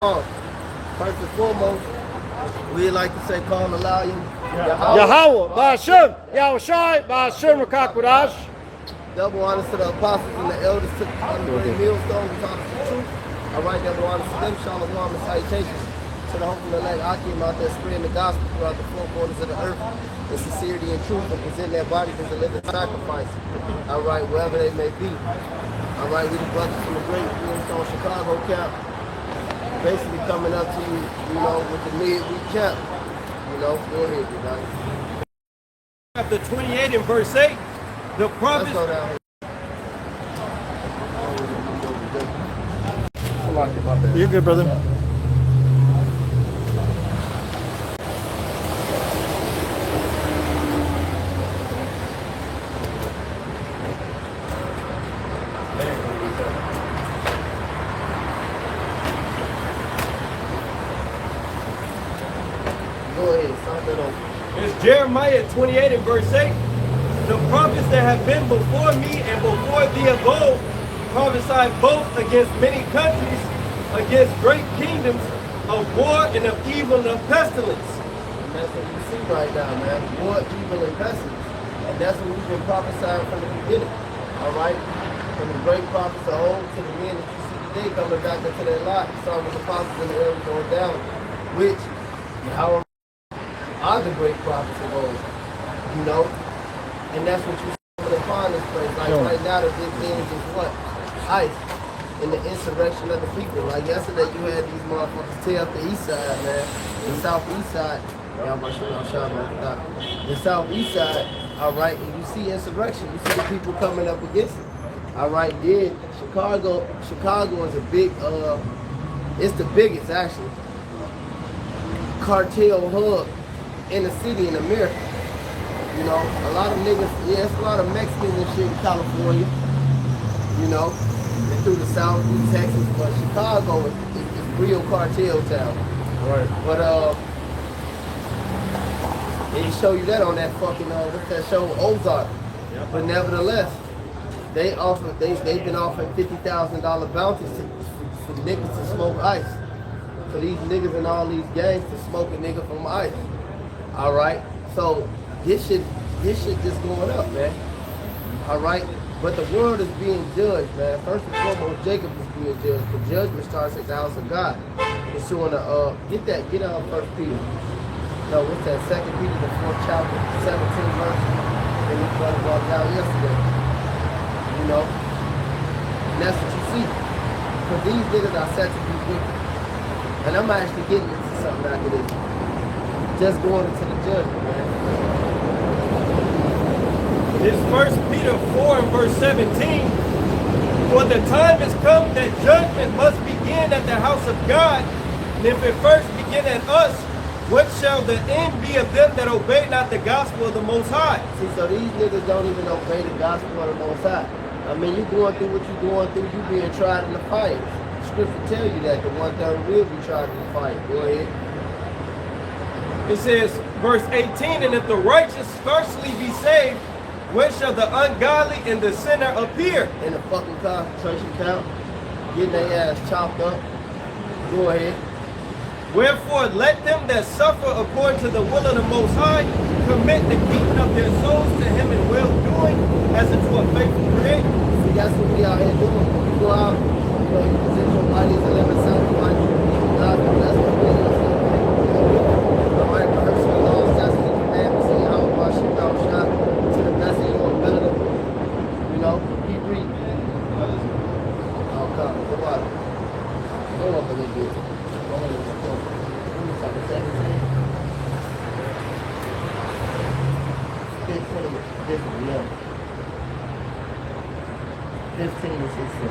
First and foremost, we like to say, call the lion. Yahweh, Ba'ashem, Yahushai, Ba'ashem Rakakwadash. Double honors to the apostles and the elders, to the great millstone, who taught us the truth. All right, double honors to them, shalom and salutations. To the hopeful elect Akim out there spreading the gospel throughout the four corners of the earth in sincerity and truth, and present their bodies as a living sacrifice. All right, wherever they may be. All right, we the brothers from the great millstone Chicago camp. Basically coming up to you, with the midweek camp. Go ahead, you guys. Chapter 28 and verse 8, the prophets. You're good, brother. It's Jeremiah 28 and verse 8. The prophets that have been before me and before thee of old prophesied both against many countries, against great kingdoms, of war and of evil and of pestilence. And that's what you see right now, man. War, evil, and pestilence. And that's what we've been prophesying from the beginning. All right? From the great prophets of old to the men that you see today coming back into their life. Starting with the apostles and the elders going down, which how are the great prophets of old, and that's what you see upon this place. Like right now, the big thing is what? ICE and the insurrection of the people. Like yesterday, you had these motherfuckers tear up the east side, man, the southeast side. The southeast side, all right, and you see insurrection. You see the people coming up against it. All right, yeah, Chicago is a big, it's the biggest actually cartel hub in the city in America. A lot of niggas, it's a lot of Mexicans and shit in California, and through the South, through Texas, but Chicago is real cartel town. Right. But they show you that on that fucking what's that show, Ozark. Yep. But nevertheless, they've been offering $50,000 bounties for niggas to smoke ice. For these niggas and all these gangs to smoke a nigga from ice. All right, so this shit just going up, man. All right, but the world is being judged, man. First and foremost, Jacob is being judged. The judgment starts at the house of God. It's showing get out First Peter. No, what's that? 2 Peter, the 4th chapter, 17 verse. And we walked out yesterday. And that's what you see. Because these niggas are set to be wicked. And I'm actually getting into something after this. Just going into the judgment, man. This 1 Peter 4 and verse 17. For the time has come that judgment must begin at the house of God. And if it first begin at us, what shall the end be of them that obey not the gospel of the Most High? See, so these niggas don't even obey the gospel of the Most High. I mean, you going through what you going through, you being tried in the fire. Scripture tell you that the 1/3 will be tried in the fire. Go ahead. It says, verse 18, and if the righteous firstly be saved, when shall the ungodly and the sinner appear? In the fucking concentration camp, getting their ass chopped up. Go ahead. Wherefore let them that suffer according to the will of the Most High commit the keeping of their souls to Him in well-doing as unto a faithful Creator. See, that's what we out here doing. You go out, you present your body as a living sacrifice. That's what we're doing. All right, rehearse the laws, statutes, and commandments, and how to wash your mouth shut to the best of your ability. Keep reading. Oh, come, go on. Go up a little bit. Go on, go. 15 and 16.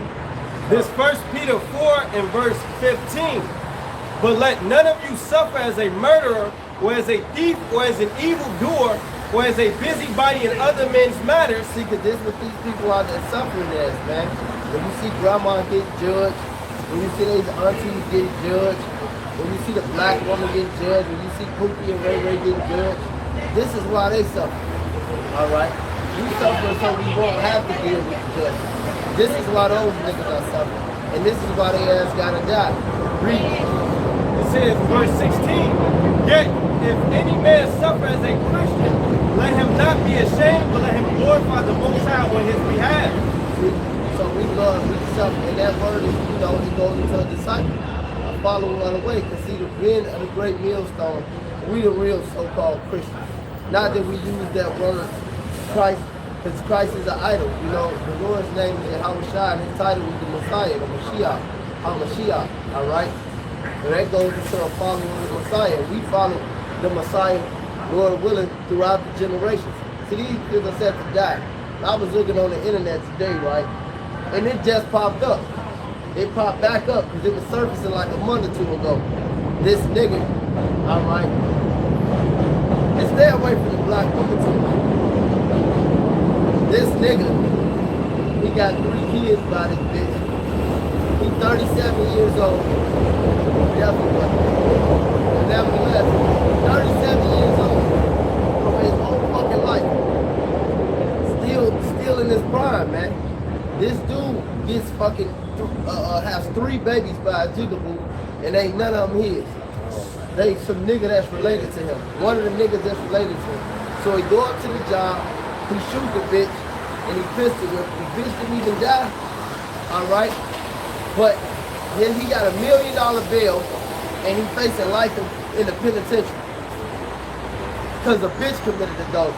This 1 Peter 4 and verse 15. But let none of you suffer as a murderer, or as a thief, or as an evildoer, or as a busybody in other men's matters. See, because this is what these people out there suffering as, man. When you see grandma get judged, when you see these aunties get judged, when you see the black woman get judged, when you see Pookie and Ray Ray get judged, this is why they suffer. All right? You suffer so we won't have to deal with the judgment. This is why those niggas are suffering. And this is why they ass gotta die. Read. says, verse 16, yet if any man suffer as a Christian, let him not be ashamed, but let him glorify the Most High on his behalf. So we suffer, and that word is, you know, it goes into a disciple. A follower on the way, because see, the men of the great millstone, we the real so-called Christians. Not that we use that word, Christ, because Christ is an idol. You know, the Lord's name is Yahushua, and his title is the Messiah, the Mashiach, HaMashiach, all right? And that goes into a follower of the Messiah. We follow the Messiah, Lord willing, throughout the generations. See, these people are set to die. I was looking on the internet today, right? And it just popped up. It popped back up because it was surfacing like a month or two ago. This nigga, all right? And stay away from the black woman too. This nigga, he got 3 kids by this bitch. He's 37 years old. Nevertheless, 37 years old from his whole fucking life. Still in his prime, man. This dude gets fucking, has 3 babies by a jigaboo, and ain't none of them his. They some nigga that's related to him. One of the niggas that's related to him. So he go up to the job, he shoot the bitch, and he pistol whip. The bitch didn't even die, all right? But then he got $1 million bail, and he facing life in the penitentiary. Because a bitch committed adultery.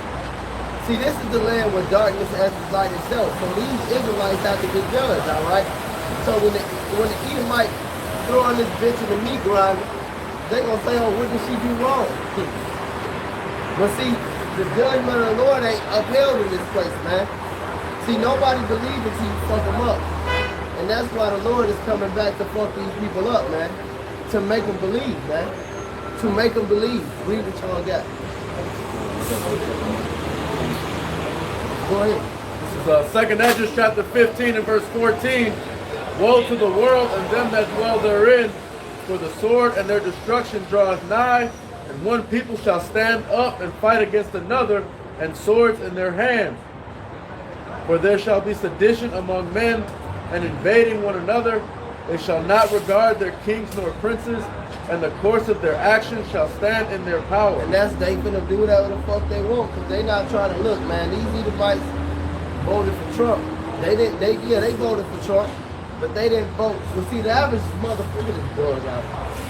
See, this is the land where darkness has its light itself. So these Israelites have to get judged, all right? So when the Edomite throw on this bitch in the meat grinder, they gonna say, oh, what did she do wrong? But see, the judgment of the Lord ain't upheld in this place, man. See, nobody believes until you fuck them up. And that's why the Lord is coming back to fuck these people up, man. To make them believe, man. To make them believe. Read what y'all got. Go ahead. This is 2nd Esdras chapter 15 and verse 14. Woe to the world and them that dwell therein, for the sword and their destruction draweth nigh, and one people shall stand up and fight against another, and swords in their hands. For there shall be sedition among men, and invading one another. They shall not regard their kings nor princes, and the course of their actions shall stand in their power. And that's, they finna do whatever the fuck they want, because they not trying to look, man. These Edomites voted for Trump. They voted for Trump, but they didn't vote. Well, see, the average motherfucker,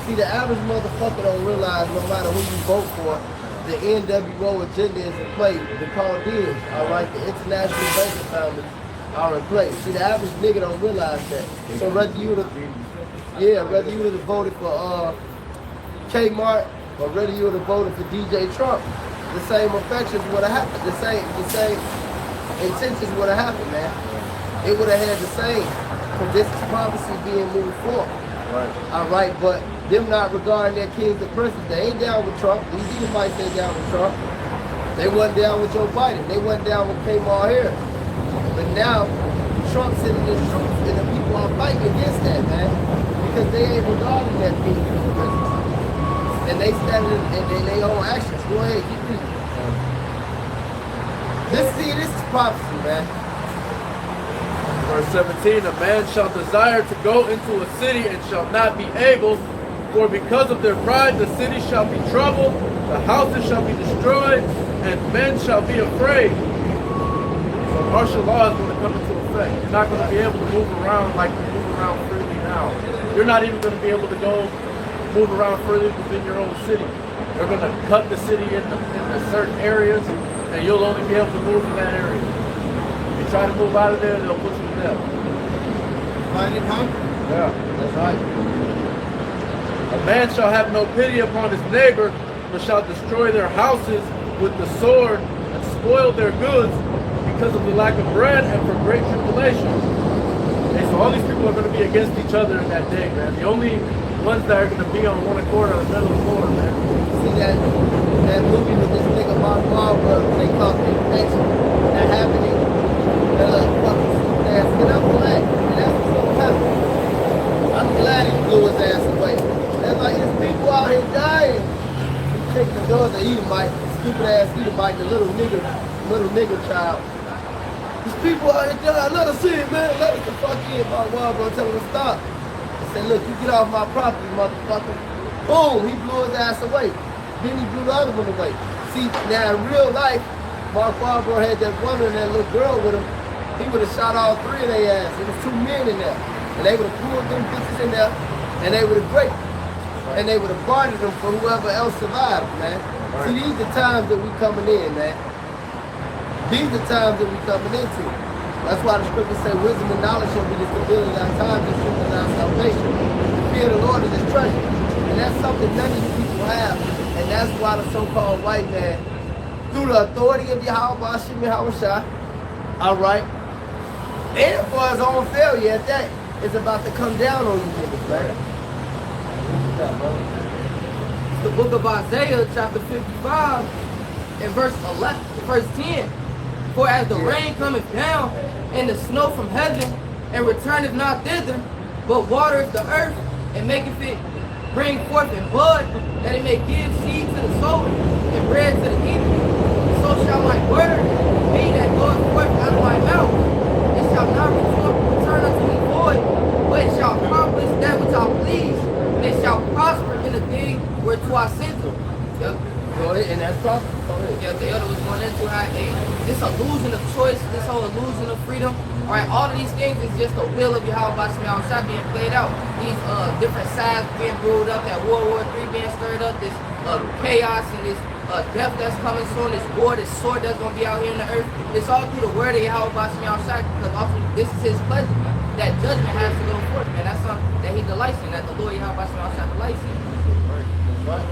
see, the average motherfucker don't realize no matter who you vote for, the NWO agenda is in play. The Chaldeans, all right, the international banking founders are in play. See, the average nigga don't realize that. So whether you would have voted for Kmart, or whether you would have voted for DJ Trump, the same affections would have happened. The same intentions would have happened, man. It would have had the same. Because this is prophecy being moved forward. Right. All right, but them not regarding their kings and princes, they ain't down with Trump. These Edomites ain't down with Trump. They wasn't down with Joe Biden. They wasn't down with Kmart here. But now, Trump's sitting in his troops, and the people are fighting against that, man. Because they ain't regarding that king and princes. And they standing in their own actions. Go ahead, keep reading. This is prophecy, man. Verse 17, a man shall desire to go into a city and shall not be able, for because of their pride the city shall be troubled, the houses shall be destroyed, and men shall be afraid. So martial law is going to come into effect. You're not going to be able to move around like you move around freely now. You're not even going to be able to go move around freely within your own city. They're going to cut the city into certain areas, and you'll only be able to move in that area. If you try to move out of there, they'll put you to death. Find it, huh? Yeah, That's right. a man shall have no pity upon his neighbor, but shall destroy their houses with the sword and spoil their goods because of the lack of bread and for great tribulation. Okay, so all these people are going to be against each other in that day, man. The only ones that are going to be on one accord are the middle of the floor, man. See that movie with this nigga Mark Wahlberg, they call it action, that happening. That little fucking stupid ass, and I'm glad. And that's what's gonna happen. I'm glad he blew his ass away. There's like, there's people out here dying. He's taking the doors of Edomite, stupid ass Edomite, the little nigga child. There's people out here dying. Let us in, man. Let us the fuck in. Mark Wahlberg tell him to stop. I said, look, you get off my property, motherfucker. Boom, he blew his ass away. Then he blew the other one away. See, now in real life, Mark Wahlberg had that woman and that little girl with him. He would have shot all three of their ass. There was 2 men in there. And they would have pulled them bitches in there, and they would have raped them. And they would have bartered them for whoever else survived, man. Right. See, these are times that we coming in, man. These are times that we coming into. That's why the scriptures say wisdom and knowledge shall be the stability of our times and truth and our salvation. The fear of the Lord is his treasure. And that's something none of you people have. And that's why the so-called white man, through the authority of Yahweh Hashem Yahushua, all right, and for his own failure at that, is about to come down on you niggas, man. The book of Isaiah, chapter 55, and verse 11, verse 10. For as the rain cometh down, and the snow from heaven, and returneth not thither, but watereth the earth, and maketh it bring forth in bud, that it may give seed to the sower, and bread to the eater. So shall my word be that goeth forth out of my mouth. It shall not return unto me void, but it shall accomplish that which I please, and it shall prosper in the thing whereto I sent it. Yep. Go ahead, and that's proper. Yeah, the other was going into how this illusion of choice, this whole illusion of freedom. All right, all of these things is just the will of Yahweh Shah being played out. These different sides being brewed up, that World War III being stirred up, this chaos and this death that's coming soon, this war, this sword that's going to be out here in the earth. It's all through the word of Yahweh Shah, because ultimately this is his pleasure. That judgment has to go forth, man. That's something that he delights in, that the Lord Yahweh Shah delights in. Right.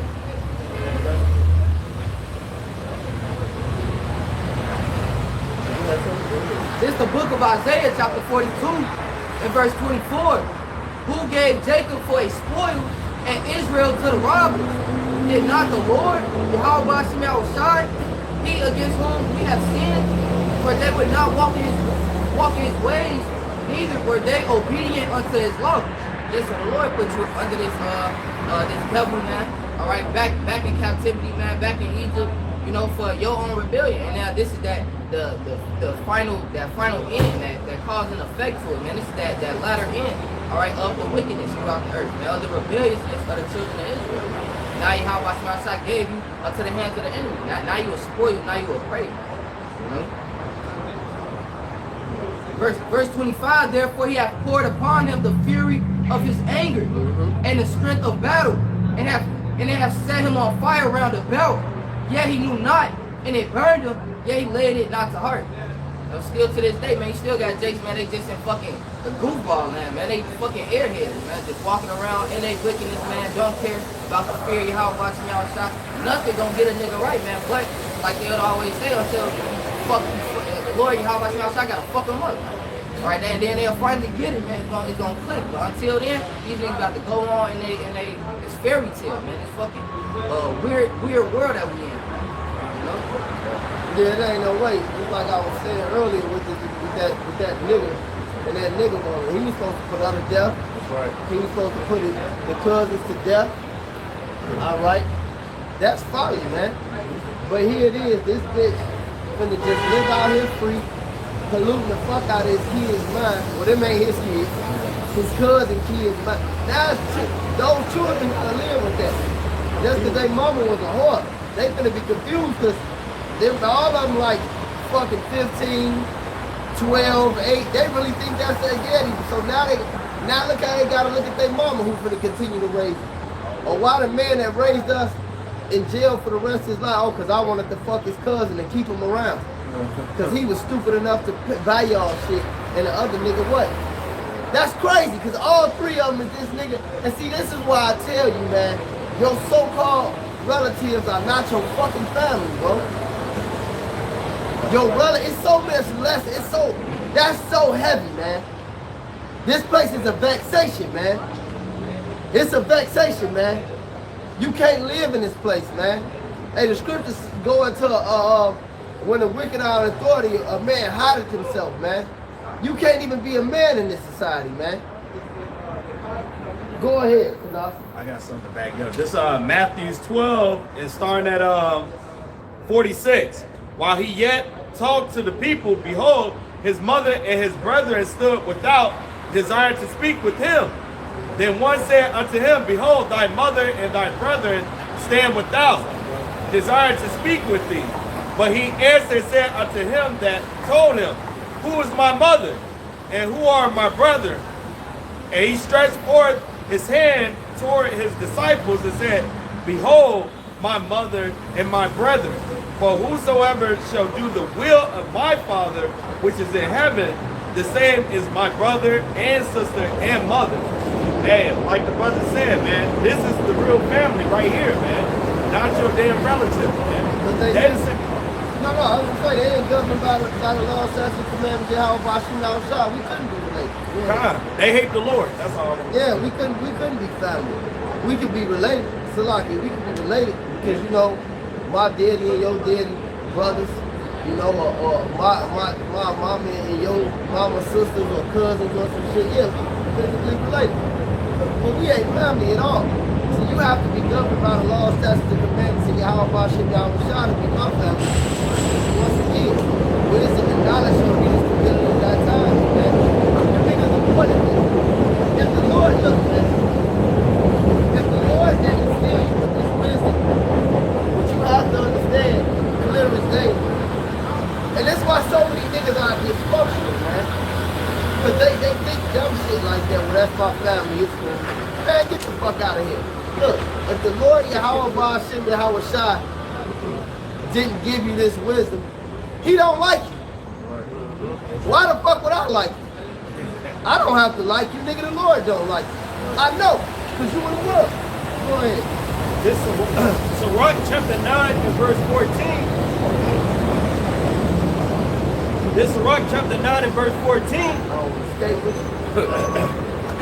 This is the book of Isaiah, chapter 42, and verse 24. Who gave Jacob for a spoil and Israel to the robbers? Did not the Lord, Yahweh Shai, he against whom we have sinned? For they would not walk in his ways, neither were they obedient unto his law. Yes, so the Lord put you under this devil, man. All right, back in captivity, man, back in Egypt, you know, for your own rebellion. And now this is the final end that cause and effect to it, man. This is that latter end, all right, of the wickedness throughout the earth, man, of the rebelliousness of the children of Israel. Now Yahweh gave you unto the hands of the enemy. Now you are spoiled, now you are prey. You know? Verse 25, therefore he hath poured upon him the fury of his anger and the strength of battle, and it hath set him on fire round about. Yet he knew not, and it burned him, yet he laid it not to heart. You know, still to this day, man, you still got jakes, man, they just in fucking the goofball, man, they fucking airheads, man, just walking around in their wickedness, man, don't care about the fear of Yahweh watching y'all shot. Nothing gonna get a nigga right, man, but like they would always say, until the Lord Yahweh watching y'all shot, gotta fuck them up. All right, and then they'll finally get it, man, it's gonna click, but until then, these niggas got to go on and they it's fairy tale, man, it's fucking weird world that we in. Yeah, there ain't no way. Just like I was saying earlier with that nigga and that nigga woman. He was supposed to put her to death. That's right. He was supposed to put the cousins to death. All right. That's folly, man. But here it is. This bitch finna just live out here free, polluting the fuck out of his kid's mind. Well, them ain't his kids. His cousin kid's mind. Now, those children gonna live with that. Just because their mama was a whore. They finna be confused because all of them like fucking 15, 12, 8. They really think that's their daddy. So now look how they gotta look at their mama who's finna continue to raise them. Or why the man that raised us in jail for the rest of his life? Oh, because I wanted to fuck his cousin and keep him around. Because he was stupid enough to buy y'all shit. And the other nigga what? That's crazy because all three of them is this nigga. And see, this is why I tell you, man, your so-called relatives are not your fucking family, bro. Your relative, it's so much less, that's so heavy, man. This place is a vexation, man. It's a vexation, man. You can't live in this place, man. Hey, the scriptures go into, when the wicked are in authority, a man hideth himself, man. You can't even be a man in this society, man. Go ahead, Kunal. I got something to back up. This Matthew 12 is starting at 46. While he yet talked to the people, behold, his mother and his brethren stood without, desired to speak with him. Then one said unto him, Behold, thy mother and thy brethren stand without, desire to speak with thee. But he answered and said unto him that told him, Who is my mother, and who are my brethren? And he stretched forth his hand toward his disciples and said, Behold, my mother and my brethren. For whosoever shall do the will of my Father which is in heaven, the same is my brother and sister and mother. Hey, like the brother said, man, this is the real family right here, man. Not your damn relative, man. No, I was gonna say they ain't governed by the law, statutes, and commandments, Yahweh, Bashim, outside. We couldn't be related. Yeah. They hate the Lord. That's all. Yeah, we couldn't be family. We could be related. Salaki, we could be related because you know, my daddy and your daddy brothers, you know, or my mama and your mama's sisters or cousins or some shit. Yeah, we physically related. But we ain't family at all. So you have to be governed by the law, statutes, and commandments of Yahweh, Bashim, Yahweh, to be my family. Once again, what is it the knowledge of me is stability at that time, man? The niggas important. If the Lord looks, man, if the Lord didn't fill you with this wisdom, what you have to understand, clear as day. And that's why so many niggas are dysfunctional, man. Because they think dumb shit like that. Well, that's my family. It's cool. Man, get the fuck out of here. Look, if the Lord Yahweh Ba'Shem Yahweh Shai didn't give you this wisdom, he don't like you. Why the fuck would I like you? I don't have to like you, nigga. The Lord don't like you. I know, because you in the world. Go ahead. This is Sirach chapter 9 and verse 14. This is Sirach chapter 9 and verse 14.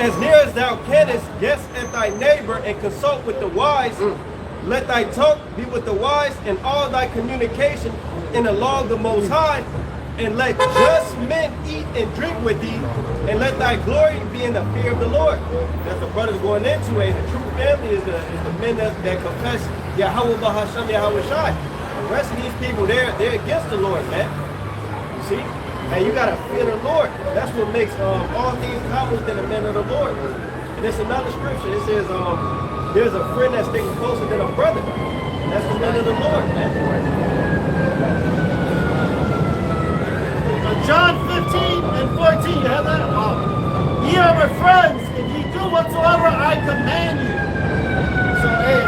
As near as thou canst, guess at thy neighbor and consult with the wise. Let thy talk be with the wise and all thy communication in the law of the Most High. And let just men eat and drink with thee. And let thy glory be in the fear of the Lord. That's the brothers going into it. The true family is the men that confess Yahweh Bahasham Yahweh Shai. The rest of these people, they're against the Lord, man. You see? And you gotta fear the Lord. That's what makes all things common than the men of the Lord. And it's another scripture. It says, there's a friend that's sticking closer than a brother. And that's the men of the Lord, man. John 15 and 14, you have that? Ye are my friends, if ye do whatsoever I command you. So, hey,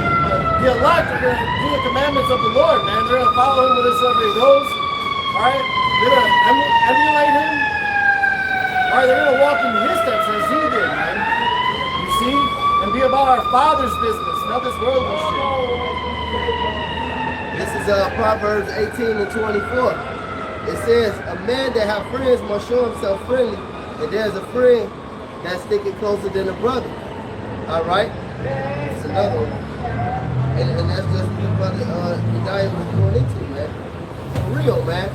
the elect are going to do the commandments of the Lord, man. They're going to follow him wherever he goes. All right? They're going to emulate him. All right, they're going to walk in his steps as he did, man. You see? And be about our Father's business, not this worldly shit. This is Proverbs 18 and 24. It says, a man that have friends must show himself friendly, and there's a friend that's sticking closer than a brother. All right? It's another one. And that's just what brother United was going into, man. For real, man.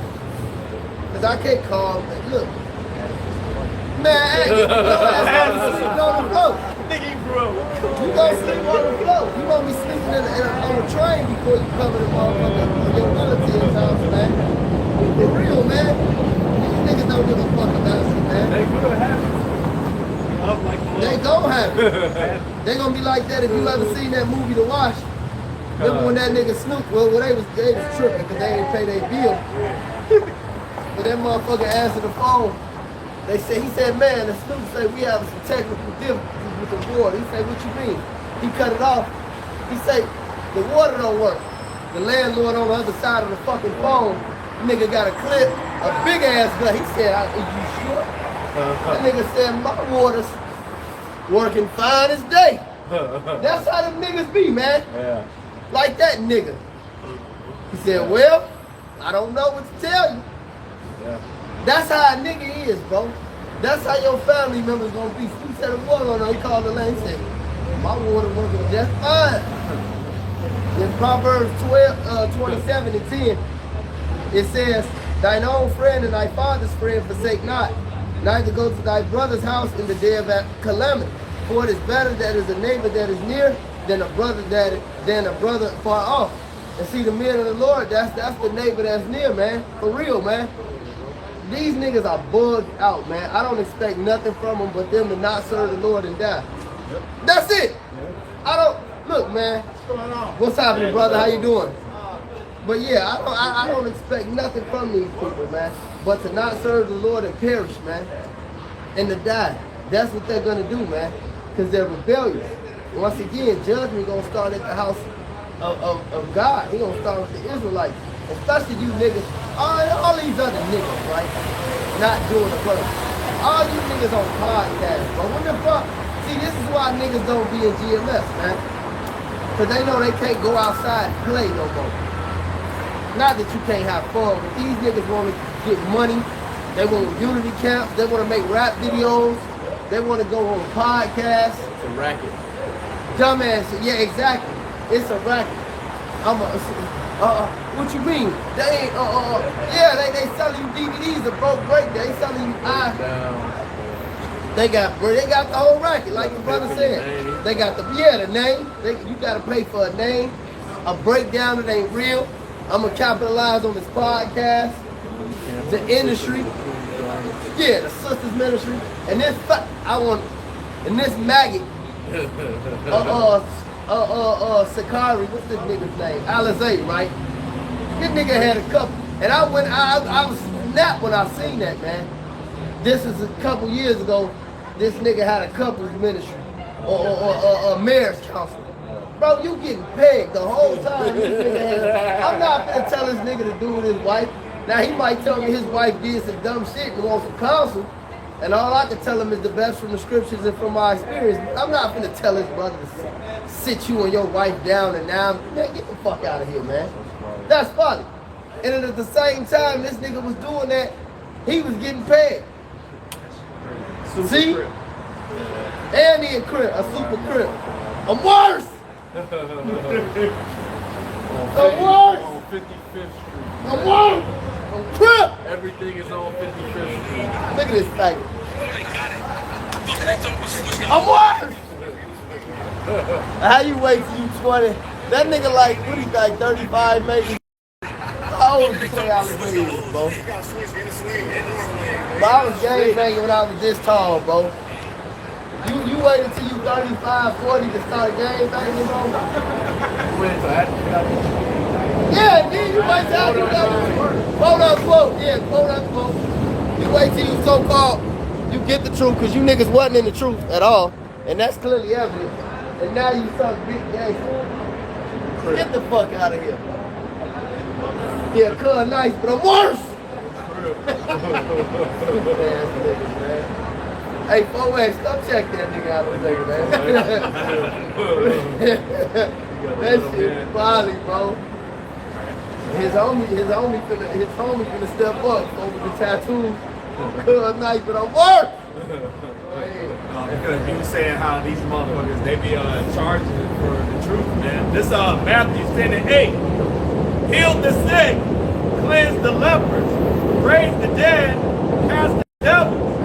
Because I can't call, man. Look. Man, hey, you sleeping on the floor. You gonna sleep on the floor. You gonna be sleeping on a train before you cover the motherfucker your relatives' house, man. For real, man. These niggas don't give a fuck about you, man. They could have They gon' have it. They gonna be like that if you ever seen that movie The Wash. Remember when that nigga Snoop, well they was tripping because they ain't pay their bill. But that motherfucker answered the phone. He said, man, the Snoop said we have some technical difficulties with the water. He said, what you mean? He cut it off. He said, the water don't work. The landlord on the other side of the fucking phone, nigga got a clip, a big ass gun. He said, are you sure? That nigga said, my water's working fine as day. That's how them niggas be, man. Yeah. Like that nigga. He said, well, I don't know what to tell you. Yeah. That's how a nigga is, bro. That's how your family members gonna be. He said the water on there, he called the land, he said, my water working just fine. In Proverbs 27 and 10, it says, thine own friend and thy father's friend forsake not, neither go to thy brother's house in the day of calamity. For it is better that is a neighbor that is near than a brother far off. And see, the men of the Lord, that's the neighbor that's near, man. For real, man. These niggas are bugged out, man. I don't expect nothing from them but them to not serve the Lord and die. That's it. I don't look, man. What's going on? What's happening, brother? How you doing? But yeah, I don't expect nothing from these people, man. But to not serve the Lord and perish, man, and to die. That's what they're gonna do, man. Because they're rebellious. Once again, judgment gonna start at the house of God. He gonna start with the Israelites, especially you niggas. All these other niggas, right? Not doing the work. All you niggas on podcasts, but when the fuck? See, this is why niggas don't be in GMS, man. Because they know they can't go outside and play no more. Not that you can't have fun, but these niggas want to get money. They want unity camps. They want to make rap videos. They want to go on podcasts. It's a racket. Dumbass shit. Yeah, exactly. It's a racket. What you mean? They ain't, yeah, they selling you DVDs, a broke break. They selling you They got the whole racket, like your brother said. They got the name. You gotta pay for a name, a breakdown that ain't real. I'm gonna capitalize on this podcast, the industry, the sisters ministry, and this maggot, Sakari, what's this nigga's name? Alizé, right? This nigga had a couple, and I was snapped when I seen that, man. This is a couple years ago. This nigga had a couples ministry or a marriage counselor. Bro, you getting pegged the whole time. This nigga I'm not gonna tell this nigga to do with his wife. Now he might tell me his wife did some dumb shit and wants some counsel, and all I can tell him is the best from the scriptures and from my experience. I'm not gonna tell his brother to sit you and your wife down and now, man, get the fuck out of here, man. That's funny. And at the same time, this nigga was doing that, he was getting paid. See? And he a crib, a super crib. I'm worse! I'm worse! On 55th Street. I'm worse! I'm crib! Everything is on 55th Street. Look at this thing. I'm worse! How you wait till you 20? That nigga like, what he like, 35 maybe? How old you say I was raised, bro? But I was gang banging when I was this tall, bro. You wait until you 35, 40 to start gang banging, bro? Yeah, then you wait till you got quote unquote, quote unquote. You wait till you so-called, you get the truth, because you niggas wasn't in the truth at all. And that's clearly evident. And now you suck big gangster. Get the fuck out of here. Yeah, cut nice, but I'm worse. Hey, 4X, come check that nigga out of the nigga, man. That shit folly, bro. His homie finna step up over the tattoo. Cut nice, but I'm worse. Because you saying how these motherfuckers, they be charging for the truth, man. This Matthew 10:8. Heal the sick, cleanse the lepers, raise the dead, cast the devils.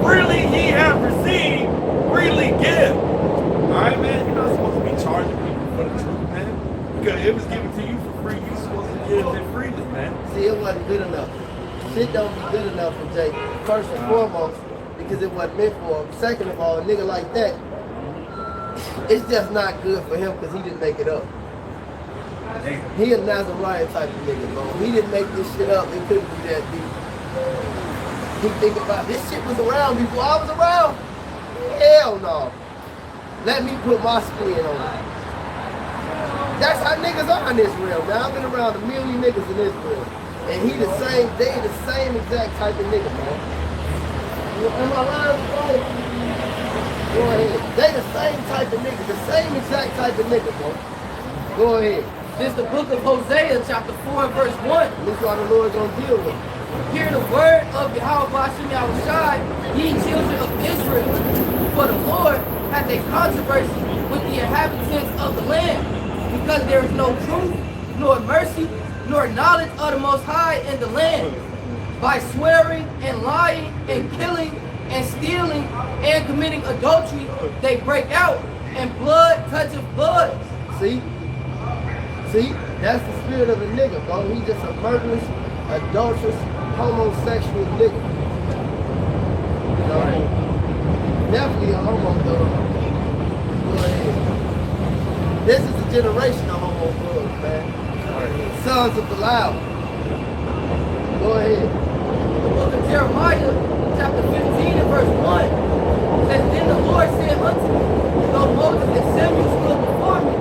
Freely ye have received, freely give. Alright, man, you're not supposed to be charging people for the truth, man. Because it was given to you for free, you're supposed to give it freely, man. See, it wasn't good enough. Shit don't be good enough for Jake. First and foremost, because it wasn't meant for him. Second of all, a nigga like that, it's just not good for him because he didn't make it up. He a Nazariah type of nigga, bro. He didn't make this shit up. It couldn't be that deep. He think about this shit was around before I was around. Hell no. Let me put my spin on it. That's how niggas are in Israel, man. I've been around a million niggas in Israel. And they the same exact type of nigga, man. Am I lying, bro? Go ahead. They the same type of nigga, the same exact type of nigga, bro. Go ahead. This is the book of Hosea, chapter 4, verse 1. Look how the Lord gonna deal with it. Hear the word of Yahweh Hashem Yahushai, ye children of Israel. For the Lord hath a controversy with the inhabitants of the land, because there is no truth, nor mercy, nor knowledge of the Most High in the land. By swearing and lying and killing and stealing and committing adultery, they break out, and blood toucheth blood. See? That's the spirit of a nigga, bro. He's just a murderous, adulterous, homosexual nigga. You know? Definitely a homo, though. Go ahead. This is a generation of homo thugs, man. Sons of Belial. Go ahead. The book of Jeremiah, chapter 15 and verse 1, says, Then the Lord said unto me, Though Moses and Samuel stood before me,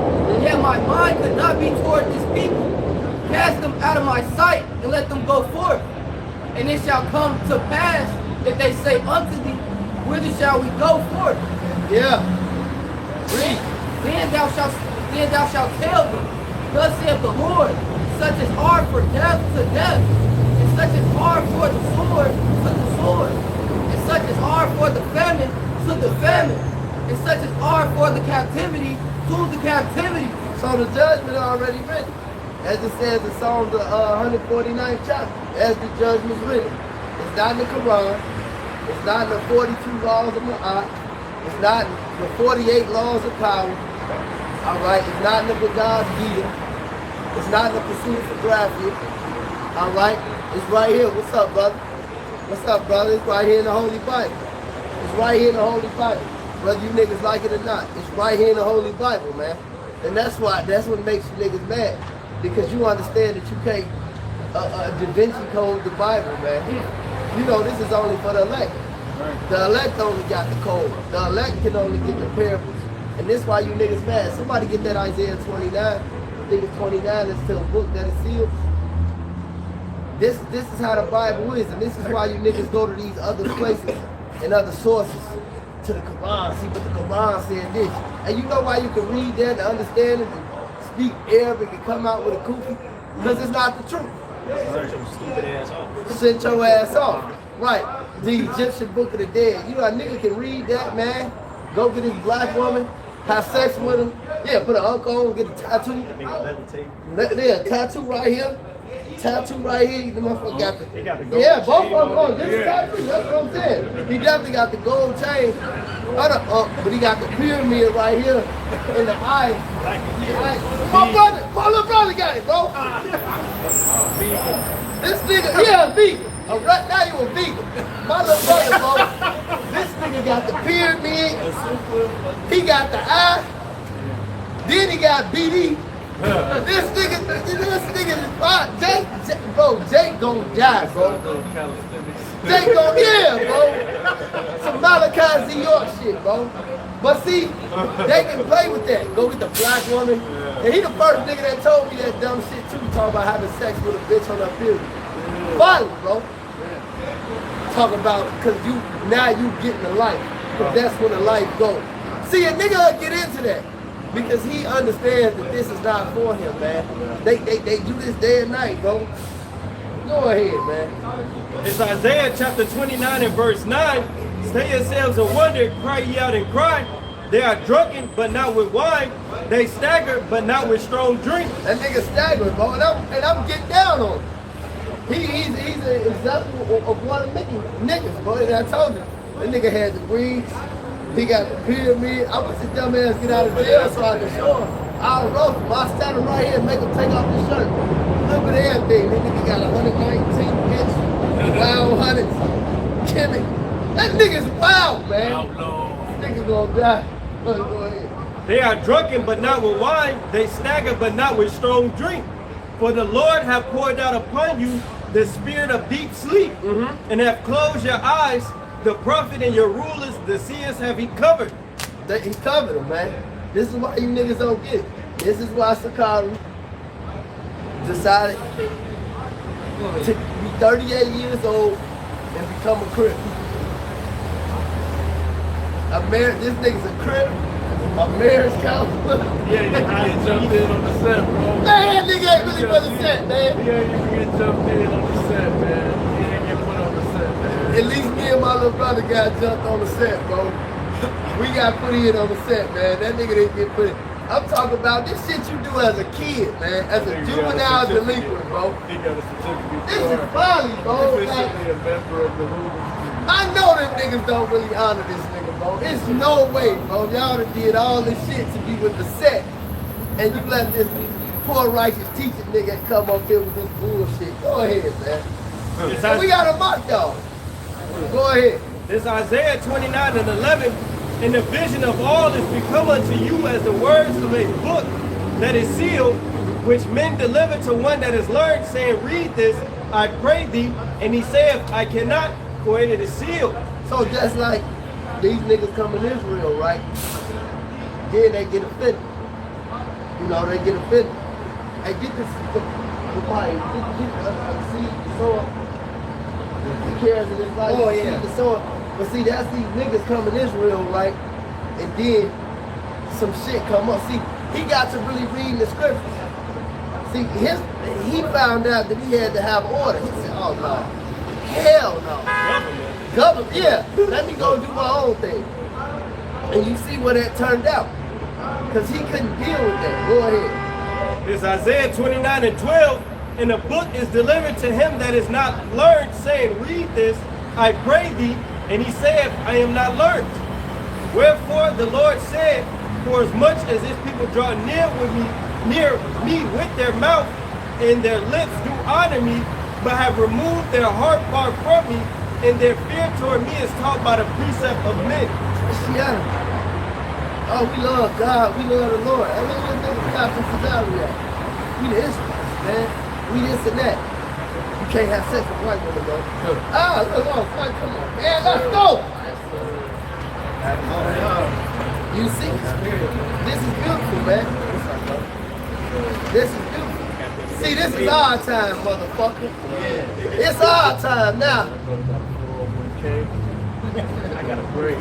yet my mind could not be toward this people. Cast them out of my sight, and let them go forth. And it shall come to pass, if they say unto thee, Whither shall we go forth? Yeah. Read. Then thou shalt tell them, Thus saith the Lord, such as are for death to death, and such as are for the sword to the sword, and such as are for the famine to the famine, and such as are for the captivity to the captivity. So the judgment already written. As it says in Psalm the 149th chapter, as the judgment's written. It's not in the Quran. It's not in the 42 laws of Ma'at. It's not in the 48 laws of power. All right. It's not in the Bhagavad Gita. It's not in the Pursuit of Photography. All right. It's right here. What's up, brother? What's up, brother? It's right here in the Holy Bible. It's right here in the Holy Bible. Whether you niggas like it or not. It's right here in the Holy Bible, man. And that's what makes you niggas mad. Because you understand that you can't Da Vinci code the Bible, man. You know, this is only for the elect. The elect only got the code. The elect can only get the parables. And this is why you niggas mad. Somebody get that Isaiah 29. I think it's 29. That's still a book that is sealed. This is how the Bible is. And this is why you niggas go to these other places and other sources. To the Quran. See what the Quran said this. And you know why you can read that and understand it and speak Arabic and come out with a kufi? Because it's not the truth. Sent your ass off. Right. The Egyptian Book of the Dead. You know, a nigga can read that, man. Go get his black woman, have sex with him. Yeah, put an uncle on, get a tattoo. Yeah, tattoo right here. Tattoo right here. The motherfucker got the yeah, both of them on. This is tattoo. That's what I'm saying. He definitely got the gold chain. But he got the pyramid right here in the eye. My little brother got it, bro. This nigga, yeah, vegan. Right now you a vegan. My little brother, bro. This nigga got the pyramid. He got the eye. Then he got BD. This nigga is Jake gon' die, bro. Jake gon' bro. Some Malachi Z York shit, bro. But see, they can play with that. Go get the black woman. And he the first nigga that told me that dumb shit too, talking about having sex with a bitch on her period. Violent, bro. Talk about, cause now you getting the life. Cause that's when the life goes. See, a nigga will get into that. Because he understands that this is not for him, man. They do this day and night, bro. Go ahead, man. It's Isaiah chapter 29 and verse 9. Stay yourselves and wonder, cry ye out and cry. They are drunken, but not with wine. They stagger, but not with strong drink. That nigga staggering, bro. And I'm getting down on him. He's an example of one of many niggas, bro. And I told you, that nigga had the breeds. He got the pyramid. I want this dumb ass get out of jail so I can show him. I'll roast him. I'll stand him right here and make him take off his shirt. Look at everything. That nigga got 119 hits, wild hundreds, Kimmy. That nigga's wild, man. This nigga's gonna die. Go ahead. They are drunken, but not with wine. They stagger, but not with strong drink. For the Lord hath poured out upon you the spirit of deep sleep, and have closed your eyes. The prophet and your rulers, the seers have he covered. He covered them, man. This is why you niggas don't get it. This is why Sakari decided to be 38 years old and become a Crip. This nigga's a Crip. A marriage counselor. Yeah, you jumped in on the set, bro. Man, that nigga ain't really for the set, man. Yeah, you get jumped in on the set, man. You didn't get put on the set, man. At least me and my little brother got jumped on the set, bro. We got put in on the set, man. That nigga didn't get put in. I'm talking about this shit you do as a kid, man. As a juvenile delinquent, bro. He got a certificate. This is folly, bro. Officially a member of the movement. I know them niggas don't really honor this nigga, bro. There's no way, bro. Y'all done did all this shit to be with the set. And you let this poor righteous teacher nigga come up here with this bullshit. Go ahead, man. And we got a mock y'all. Go ahead. It's Isaiah 29 and 11. And the vision of all is become unto you as the words of a book that is sealed, which men deliver to one that is learned, saying, read this, I pray thee. And he saith, I cannot, for it is sealed. So just like these niggas come in Israel, right? Then they get offended. You know, they get offended. Hey, get this, the pipe, get seed, soil. He cares in his life. Oh, yeah. The soil. But see, that's these niggas come in Israel, right? And then some shit come up. See, he got to really read the scriptures. See, he found out that he had to have order. He said, oh no, hell no. Government, yeah, let me go do my own thing. And you see what that turned out. Because he couldn't deal with that. Go ahead. It's Isaiah 29:12, and the book is delivered to him that is not learned, saying, read this, I pray thee. And he saith, I am not learned. Wherefore the Lord said, for as much as his people draw near me with their mouth, and their lips do honor me, but have removed their heart far from me, and their fear toward me is taught by the precept of men. Christianity. Oh, we love God, we love the Lord. I mean, what niggas got from Cesaria? We the Israelites, man. We this and that. You can't have sex with white women, though. Ah, look, fight, come on, man, let's go. You see, this is beautiful, man. This is beautiful. See, this is our time, motherfucker. It's our time now. I got a break.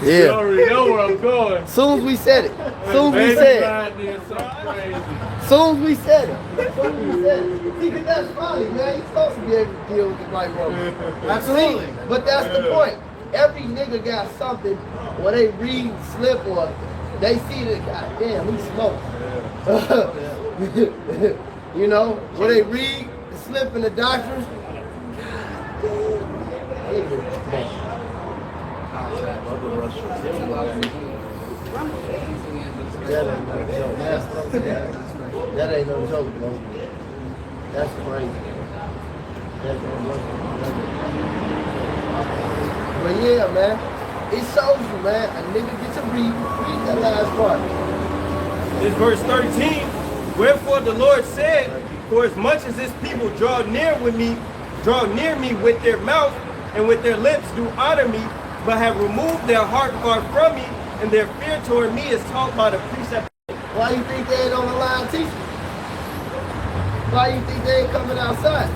You Yeah. already know where I'm going. Soon as we said it. Soon as we said it. Soon as we said it. Soon as we said it. See, 'cause that's funny, man. You're supposed to be able to deal with the white woman. Absolutely. See, but that's the point. Every nigga got something where they read, slip, or they see that, goddamn, he smokes. You know, where they read, slip in the doctrines. That ain't no joke, bro. That's crazy. That's no joke. But yeah, man, it shows you, man, a nigga get to read that last part. It's verse 13. Wherefore the Lord said, for as much as this people draw near me with their mouth, and with their lips do honor me, but have removed their heart far from me, and their fear toward me is taught by the precept. Why you think they ain't on the line teaching? Why you think they ain't coming outside?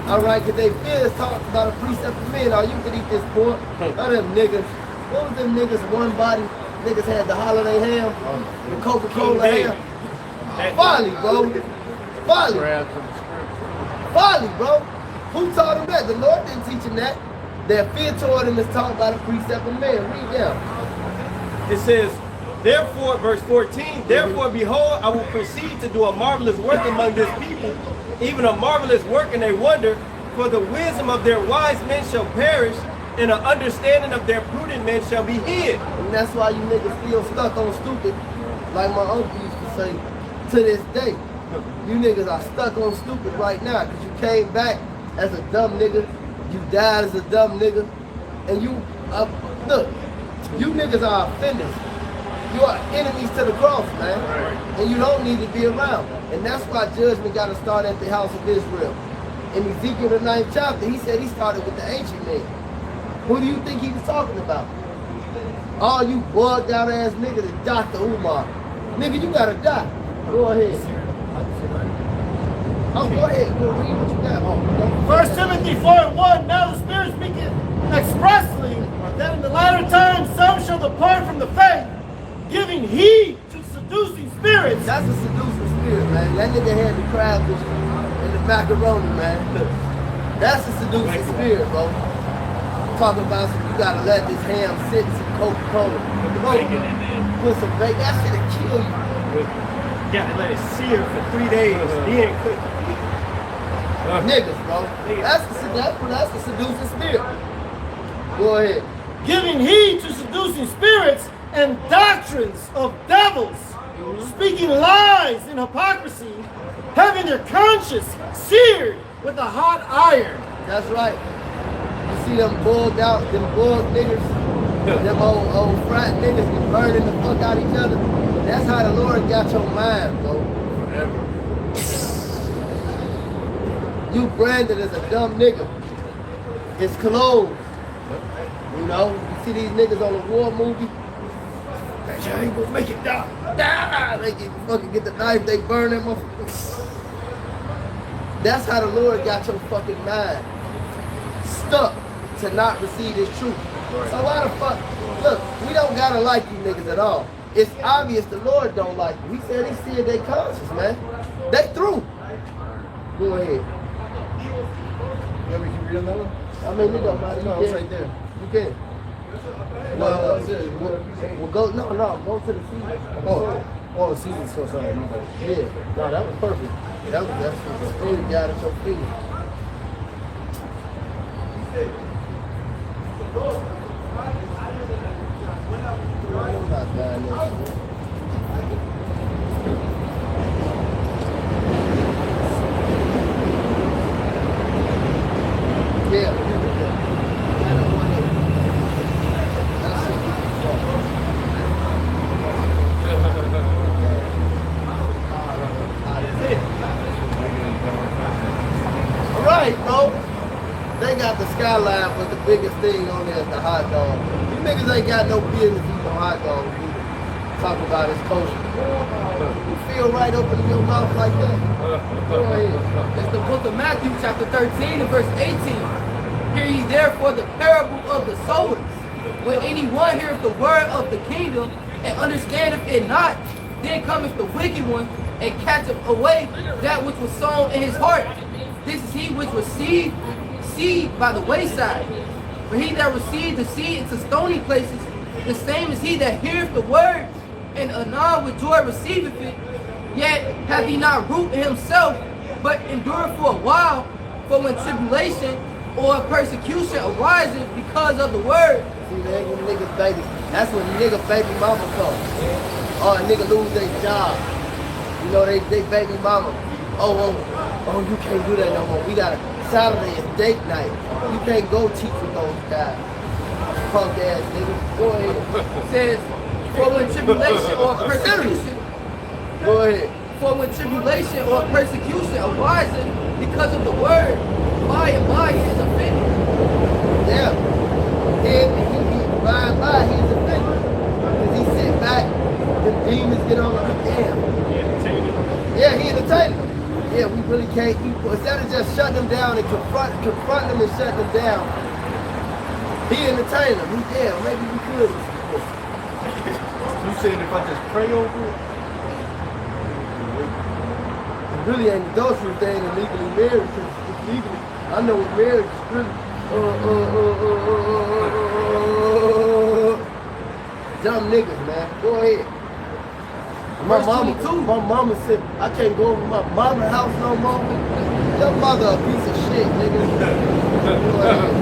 All right, because they fear is taught by the precept of men. Oh, you can eat this pork. All them niggas. What was them niggas, one body? Niggas had the holiday ham, the Coca-Cola ham. Folly, bro. Folly. Folly, bro. Who taught them that? The Lord didn't teach them that. Their fear toward them is taught by the precept of men. Read down. It says, therefore, verse 14, therefore, behold, I will proceed to do a marvelous work among this people, even a marvelous work and a wonder, for the wisdom of their wise men shall perish, and the understanding of their prudent men shall be hid. And that's why you niggas still stuck on stupid, like my uncle used to say, to this day. You niggas are stuck on stupid right now, because you came back as a dumb nigga, you died as a dumb nigga, and you, look, you niggas are offenders. You are enemies to the cross, man. And you don't need to be around. And that's why judgment got to start at the house of Israel. In Ezekiel the 9th chapter, he said he started with the ancient men. Who do you think he was talking about? All you bugged out ass niggas is Dr. Umar. Nigga, you gotta die. Go ahead. Oh, go ahead. Go read what you got. Oh, 1 Timothy 4:1, now the Spirit speaking expressly that in the latter times some shall depart from the faith, giving heed to seducing spirits. that's a seducing spirit, man. That nigga had the crab and the macaroni, man. That's a seducing spirit, bro. Talking about some, you gotta let this ham sit in some Coca-Cola. Put some bacon. That shit'll kill you. Gotta let it sear for 3 days, then cook. Niggas, bro. That's the seducing spirit. Go ahead. Giving heed to seducing spirits and doctrines of devils, speaking lies and hypocrisy, having their conscience seared with a hot iron. That's right. see them bugged out, them bug niggas, them old frat niggas be burning the fuck out each other. That's how the Lord got your mind, bro. Forever. You branded as a dumb nigga. It's closed. You know, you see these niggas on the war movie. Man, you ain't gonna make it down. They fucking get the knife, they burn them motherfuckers. That's how the Lord got your fucking mind stuck to not receive His truth. So why the fuck? Look, we don't gotta like you niggas at all. It's obvious the Lord don't like you. He said He sealed their conscience, man. They through. Go ahead. You ever keep reading that one? I mean, it don't matter. No, it's right there. You can. Well, go to the season. Oh, the season's so sorry. No, Yeah, no, that was perfect. That's the spirit got at your feet. I'm not buying this shit. Yeah. I don't want it. That's all right, bro. They got the skyline, but the biggest thing on there is the hot dog. You niggas ain't got no business eating no hot dogs either. Talk about his culture. You feel right open in your mouth like that? Go ahead. It's the book of Matthew, chapter 13 and verse 18. Hear ye therefore the parable of the sowers. When anyone heareth the word of the kingdom and understandeth it not, then cometh the wicked one and catcheth away that which was sown in his heart. This is he which received seed by the wayside. But he that received the seed into stony places, the same is he that heareth the word, and anon with joy receiveth it, yet hath he not root in himself, but endureth for a while. For when tribulation or persecution arises because of the word. See, man, when niggas baby, that's when nigga baby mama come. Or a nigga lose their job. You know, they baby mama. Oh, you can't do that no more. We got a Saturday is date night. You can't go teach with those guys. Punk ass niggas. Go ahead. It says, for when tribulation or persecution, Go ahead. for when tribulation or persecution arises because of the word, by and by he is offended. Yeah. And by and by he's offended. Because he sit back, the demons get on him. Damn. Yeah, he entertained them. Yeah, we really can't keep, instead of just shutting them down and confront them and shut them down, he entertained them. He, yeah, maybe we could. You saying if I just pray over it? It really ain't a adultery thing and legally married, because it's legally, I know what marriage is really, dumb niggas, man. Go ahead. My mama said, I can't go over my mama's house no more. Your mother a piece of shit, nigga. Go ahead.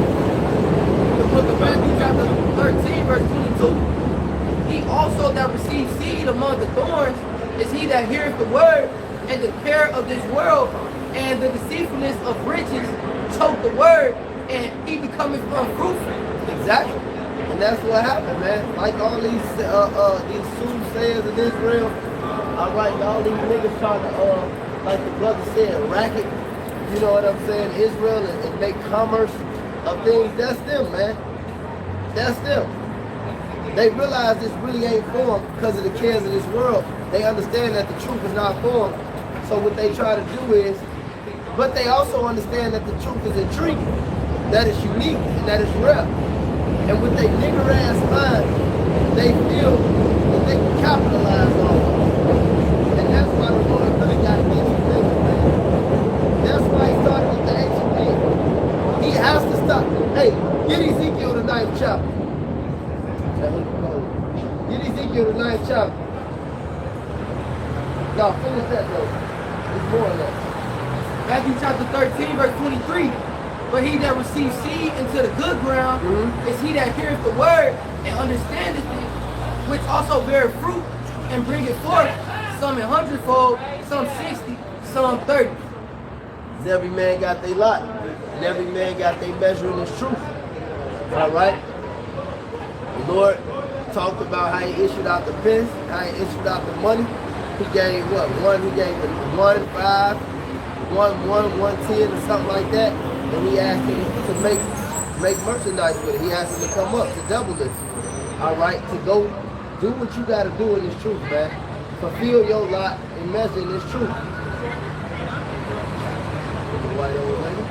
The book of Matthew chapter 13 verse 22. He also that receives seed among the thorns is he that heareth the word, and the care of this world and the deceitfulness of riches choke the word, and he becometh unfruitful. Exactly. And that's what happened, man. Like all these soothsayers in Israel, all right, all these niggas trying to, like the brother said, racket, you know what I'm saying, Israel and make commerce of things. That's them, man. That's them. They realize this really ain't for them because of the cares of this world. They understand that the truth is not for them. So what they try to do is, but they also understand that the truth is intriguing, that it's unique, and that it's rare. And with their nigger ass mind, they feel that they can capitalize on it. And that's why the Lord really got to get you thinking, man. That's why he started with the ancient men. He has to stop. Hey, get Ezekiel the 9th chapter. Get Ezekiel the 9th chapter. No, finish that though. It's more than that. Matthew chapter 13 verse 23. But he that receives seed into the good ground is he that heareth the word and understandeth it, which also beareth fruit and bringeth forth, some 100-fold, some 60, some 30. Every man got their lot, and every man got their measure in his truth. All right. The Lord talked about how he issued out the pence, how he issued out the money. He gave what? He gave the 1, 5, 110 or something like that. And he asked him to make merchandise with it. He asked him to come up to double this. All right, to go do what you got to do in this truth, man. Fulfill your lot and measure in this truth. White old lady.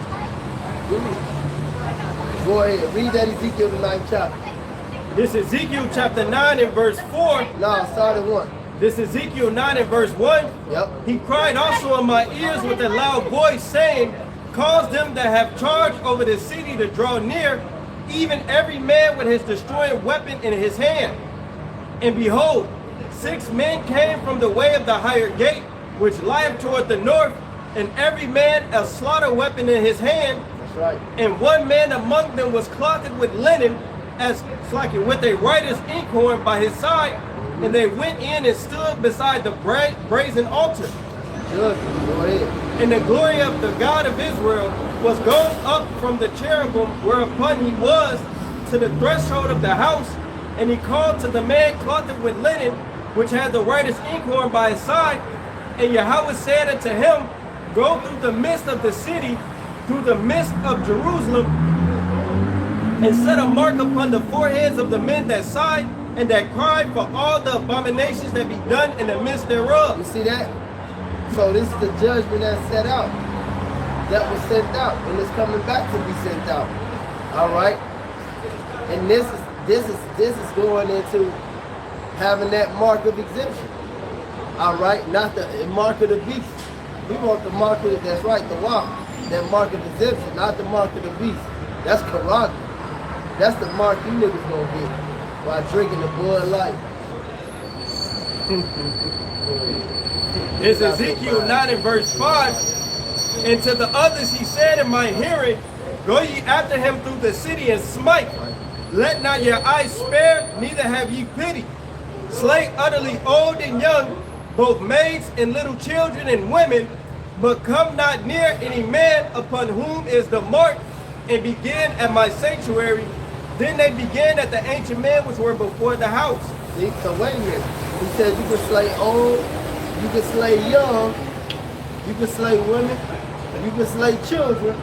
Go ahead, read that Ezekiel the 9th chapter. This is Ezekiel chapter 9 and verse 4. No, start at 1. This is Ezekiel 9 and verse 1. Yep. He cried also in my ears with a loud voice, saying, cause them that have charge over the city to draw near, even every man with his destroying weapon in his hand. And behold, 6 men came from the way of the higher gate, which lieth toward the north, and every man a slaughter weapon in his hand. That's right. And one man among them was clothed with linen, as like with a writer's inkhorn by his side, and they went in and stood beside the brazen altar. Good. Go ahead. And the glory of the God of Israel was gone up from the cherubim whereupon he was to the threshold of the house, and he called to the man clothed with linen, which had the writer's inkhorn by his side, and Yahweh said unto him, go through the midst of the city, through the midst of Jerusalem, and set a mark upon the foreheads of the men that sighed and that cried for all the abominations that be done in the midst thereof. You see that? So this is the judgment that's set out, that was sent out, and it's coming back to be sent out. All right, and this is going into having that mark of exemption. All right, not the mark of the beast. We want the mark of that's right, the walk, that mark of exemption, not the mark of the beast. That's Quran. That's the mark you niggas gonna get while drinking the Bud Light. It's Ezekiel 9 and verse 5. And to the others he said in my hearing, go ye after him through the city and smite. Let not your eyes spare, neither have ye pity. Slay utterly old and young, both maids and little children and women, but come not near any man upon whom is the mark, and begin at my sanctuary. Then they began at the ancient men which were before the house. See? So wait a minute. He said you can slay old, you can slay young, you can slay women, you can slay children.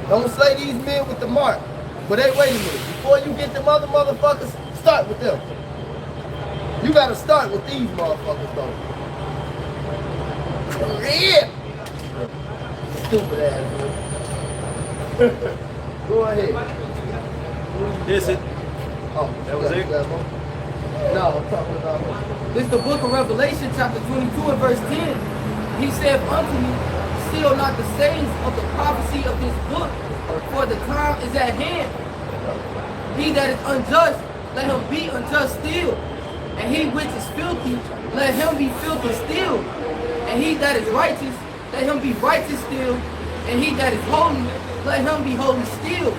Don't slay these men with the mark. But hey, wait a minute. Before you get them other motherfuckers, start with them. You gotta start with these motherfuckers though. Yeah. Stupid ass. Go ahead. This is Oh, that was it? No, I'm talking about This is the book of Revelation, chapter 22 and verse 10. He said unto me, seal not the sayings of the prophecy of this book, for the time is at hand. He that is unjust, let him be unjust still. And he which is filthy, let him be filthy still. And he that is righteous, let him be righteous still. And he that is holy, let him be holy still.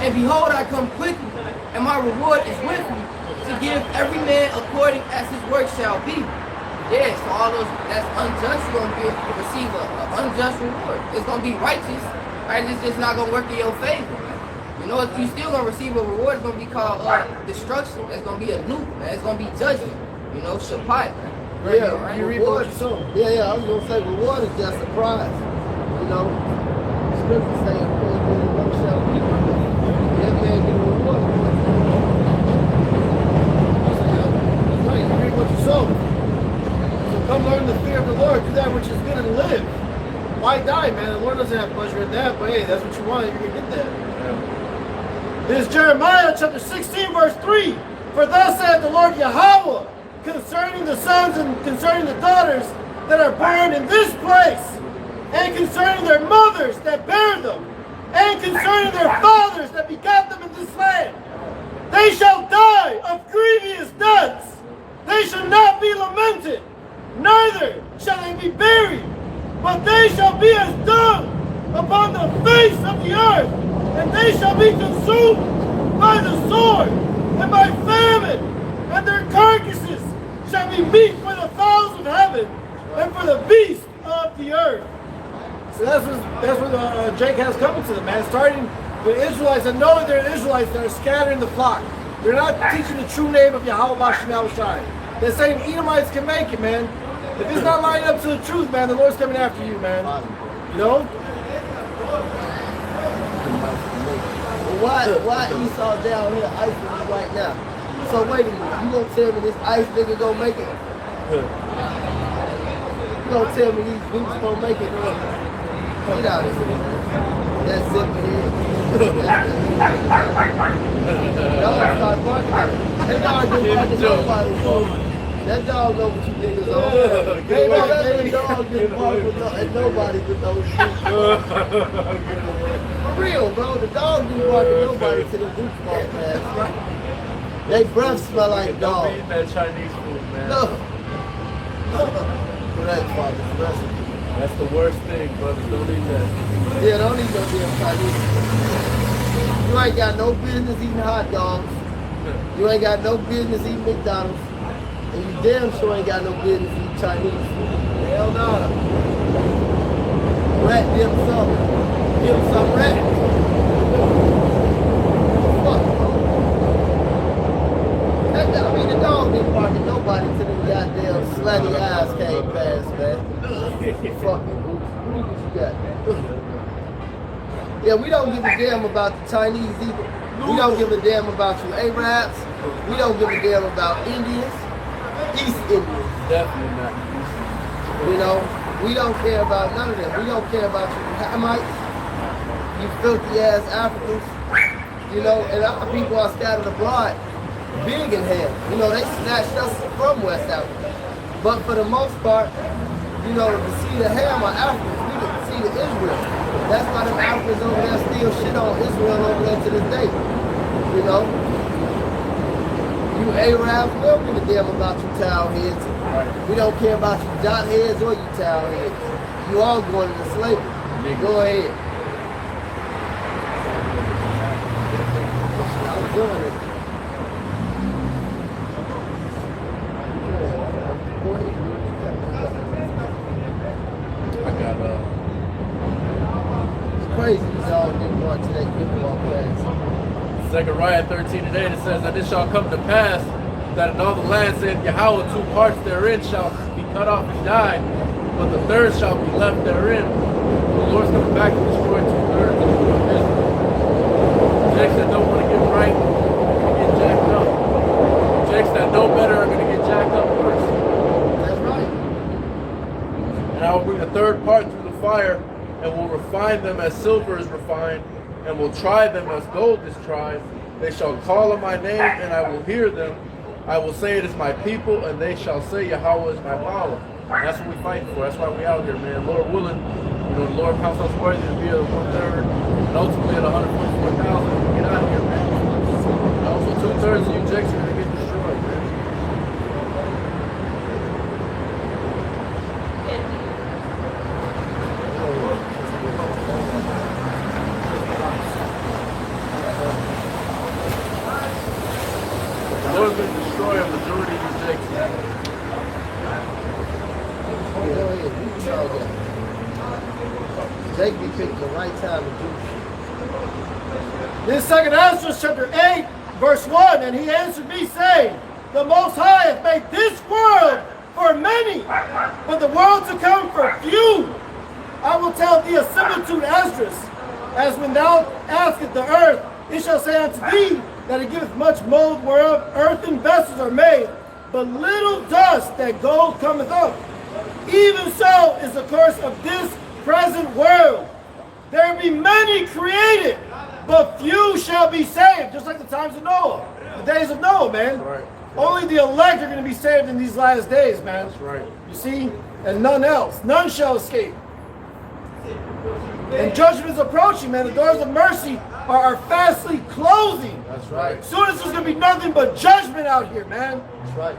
And behold, I come quickly, and my reward is with me, to give every man according as his work shall be. Yeah, so all those that's unjust, you're going to receive an unjust reward. It's going to be righteous, right? It's just not going to work in your favor. You know, you still going to receive a reward. It's going to be called destruction. It's going to be a nuke, man. It's going to be judgment. You know, Shabbat. yeah, right? reward. Yeah, I was gonna say reward is just a prize. You know, scripture saying, "What shall be?" That man get a reward. Right, you reap what you sow. So come learn the fear of the Lord. Do that which is good and live. Why die, man? The Lord doesn't have pleasure in that, but hey, that's what you want. You're gonna get that. This is Jeremiah chapter 16, verse 3. For thus saith the Lord Yahweh, concerning the sons and concerning the daughters that are born in this place, and concerning their mothers that bear them, and concerning their fathers that begat them in this land. They shall die of grievous deaths. They shall not be lamented, neither shall they be buried, but they shall be as dung upon the face of the earth, and they shall be consumed by the sword and by famine, and their carcasses shall be meat for the fowls of heaven and for the beasts of the earth. So that's what Jake has coming to them, man. Starting The Israelites, and know that they're Israelites that are scattered in the flock. They're not teaching the true name of Yahweh Bashem Yahushai. They're saying Edomites can make it, man. If it's not lining up to the truth, man, the Lord's coming after you, man. You know? Why Esau down here icing me right now? So wait a minute, you gonna tell me this ice nigga gonna make it? You gonna tell me these boots gonna make it? Get out of here, man. That's zipper here. Dog start barking. That dog didn't bark at nobody, fool. That dog know what you niggas on. That dog didn't bark at nobody with those shoes. Real, bro. The dog didn't bark at nobody till the boots walk past. They breath smell like dog. Don't be eating that Chinese food, man. No. Grandfather's recipe. That's the worst thing, brother. Don't eat that. Yeah, don't eat no damn Chinese. You ain't got no business eating hot dogs. You ain't got no business eating McDonald's. And you damn sure ain't got no business eating Chinese food. Hell no. Rat dim sum. Dim sum rat. Fuck, bro. The dog didn't bark at nobody till the goddamn slutty eyes came past, man. Fucking who you got? Yeah, we don't give a damn about the Chinese either. We don't give a damn about you Arabs. We don't give a damn about Indians. East Indians. Definitely not. You know, we don't care about none of them. We don't care about you Hamites, you filthy ass Africans. You know, and our people are scattered abroad, big in hand. You know, they snatched us from West Africa. But for the most part, you know, the seed of Ham are Africans. We didn't see the Israel. That's why them Africans over there still shit on Israel over there to this day. You know? You Arabs, we don't give a damn about you towel heads. We don't care about you dot heads or you towel heads. You all going into slavery. Go ahead. I'm doing it. It's crazy these all didn't want to that football class. Zechariah 13:8 it says, and it shall come to pass that in all the land, saith Yahweh, 2 parts therein shall be cut off and die, but the third shall be left therein. The Lord's coming back to destroy 2/3 of Israel. Jakes that don't want to get right are going to get jacked up. Jakes that know better are going to get jacked up first. That's right. And I will bring the third part through the fire, and will refine them as silver is refined, and will try them as gold is tried. They shall call on my name, and I will hear them. I will say it is my people, and they shall say Yahweh is my power. And that's what we fight for. That's why we out here, man. Lord willing, you know, the Lord counts us worthy to be at 1/3, and ultimately at 144,000, we get out of here, man. And also 2/3 of you Jakes are gonna get destroyed, man. The Lord's going to destroy a majority of you Jakes, man. Go ahead. You know that. Jake be picking the right time to do This second Ezra chapter 8, verse 1, and he answered me, saying, the Most High hath made this world for many, but the world to come for few. I will tell thee a similitude, Esdras, as when thou askest the earth, it shall say unto thee that it giveth much mold whereof earthen vessels are made, but little dust that gold cometh up. Even so is the course of this present world. There be many created, but few shall be saved, just like the times of Noah, the days of Noah, man. Right. Only the elect are going to be saved in these last days, man. That's right. You see? And none else. None shall escape. And judgment is approaching, man. The doors of mercy are fastly closing. That's right. Soon as there's going to be nothing but judgment out here, man. That's right.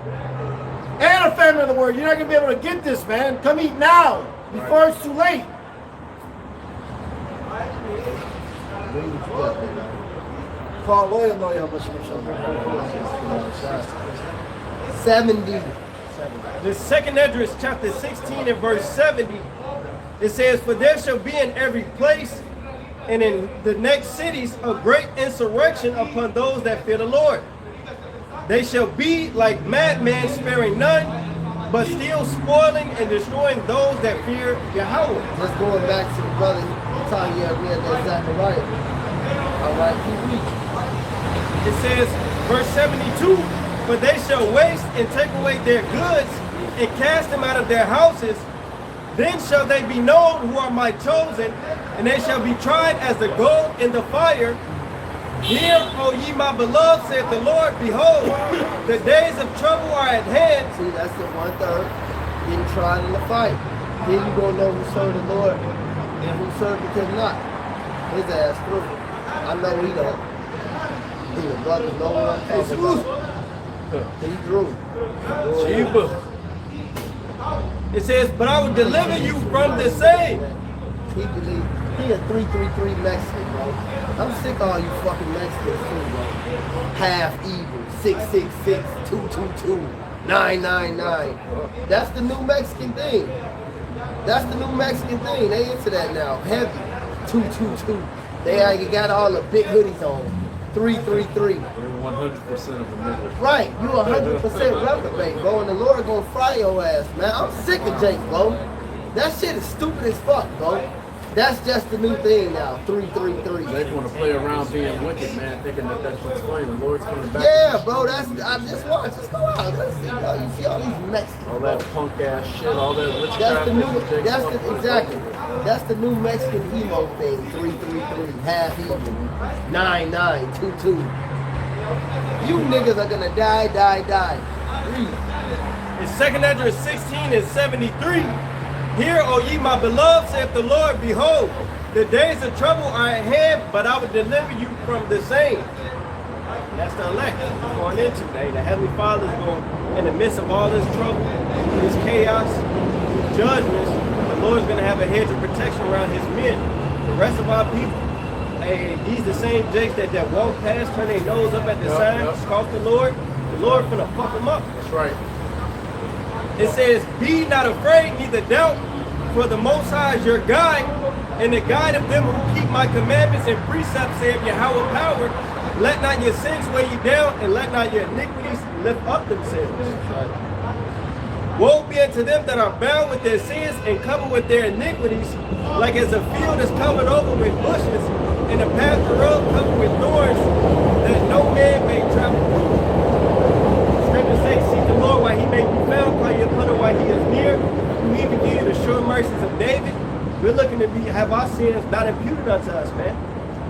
And a famine of the word. You're not going to be able to get this, man. Come eat now before it's too late. Paul William, know how much 70. The second Esdras, chapter 16 and verse 70, it says, for there shall be in every place and in the next cities a great insurrection upon those that fear the Lord. They shall be like madmen, sparing none, but still spoiling and destroying those that fear Yahweh. Let's go back to the brother telling you read that Zechariah. All right, keep reading. It says, verse 72, for they shall waste and take away their goods and cast them out of their houses. Then shall they be known who are my chosen, and they shall be tried as the gold in the fire. Hear, O ye my beloved, saith the Lord, behold, the days of trouble are at hand. See, that's the 1/3 getting tried in the fight. Then you gonna know who served the Lord and who served him not. His ass through. I know he don't. The brothers know what I'm talking about. He drew. Sheba. It says, but I will deliver you from the same. He a 333 Mexican, bro. I'm sick of all you fucking Mexicans too, bro. Half evil, 666, 222, 999. That's the new Mexican thing. That's the new Mexican thing. They into that now. Heavy, 222. They got all the big hoodies on. 333. 100% of the middle. Right, you 100% reprobate, bro, and the Lord gonna fry your ass, man. I'm sick of Jake, bro. That shit is stupid as fuck, bro. That's just the new thing now, 333. They want to play around being wicked, man, thinking that that's what's funny. The Lord's coming back. Yeah, bro, I just watch. Just go out. Let's see, bro. You see all these Mexicans. All that punk ass shit, all that witchcraft. That's the new, exactly. That's the new Mexican emo thing, 333, half evil, 9922. You niggas are gonna die. Read. In 2nd Ezra 16 and 73, hear, O ye my beloved, saith the Lord, behold, the days of trouble are at hand, but I will deliver you from the same. That's the elect we're going into today. The Heavenly Father is going, in the midst of all this trouble, this chaos, these judgments, the Lord's going to have a hedge of protection around his men, the rest of our people. Hey, these the same jakes that walk past, turn their nose up at the sign, scoff the Lord finna fuck them up. That's right. It says, be not afraid, neither doubt, for the Most High is your guide, and the guide of them who keep my commandments and precepts, saith Yahweh power. Let not your sins weigh you down, and let not your iniquities lift up themselves. Woe be unto them that are bound with their sins and covered with their iniquities, like as a field is covered over with bushes, and a path thereof covered with thorns, that no man may travel through. Scripture says, seek the Lord while he may be found, call your brother while he is near, who he can give you the sure mercies of David. We're looking to have our sins not imputed unto us, man.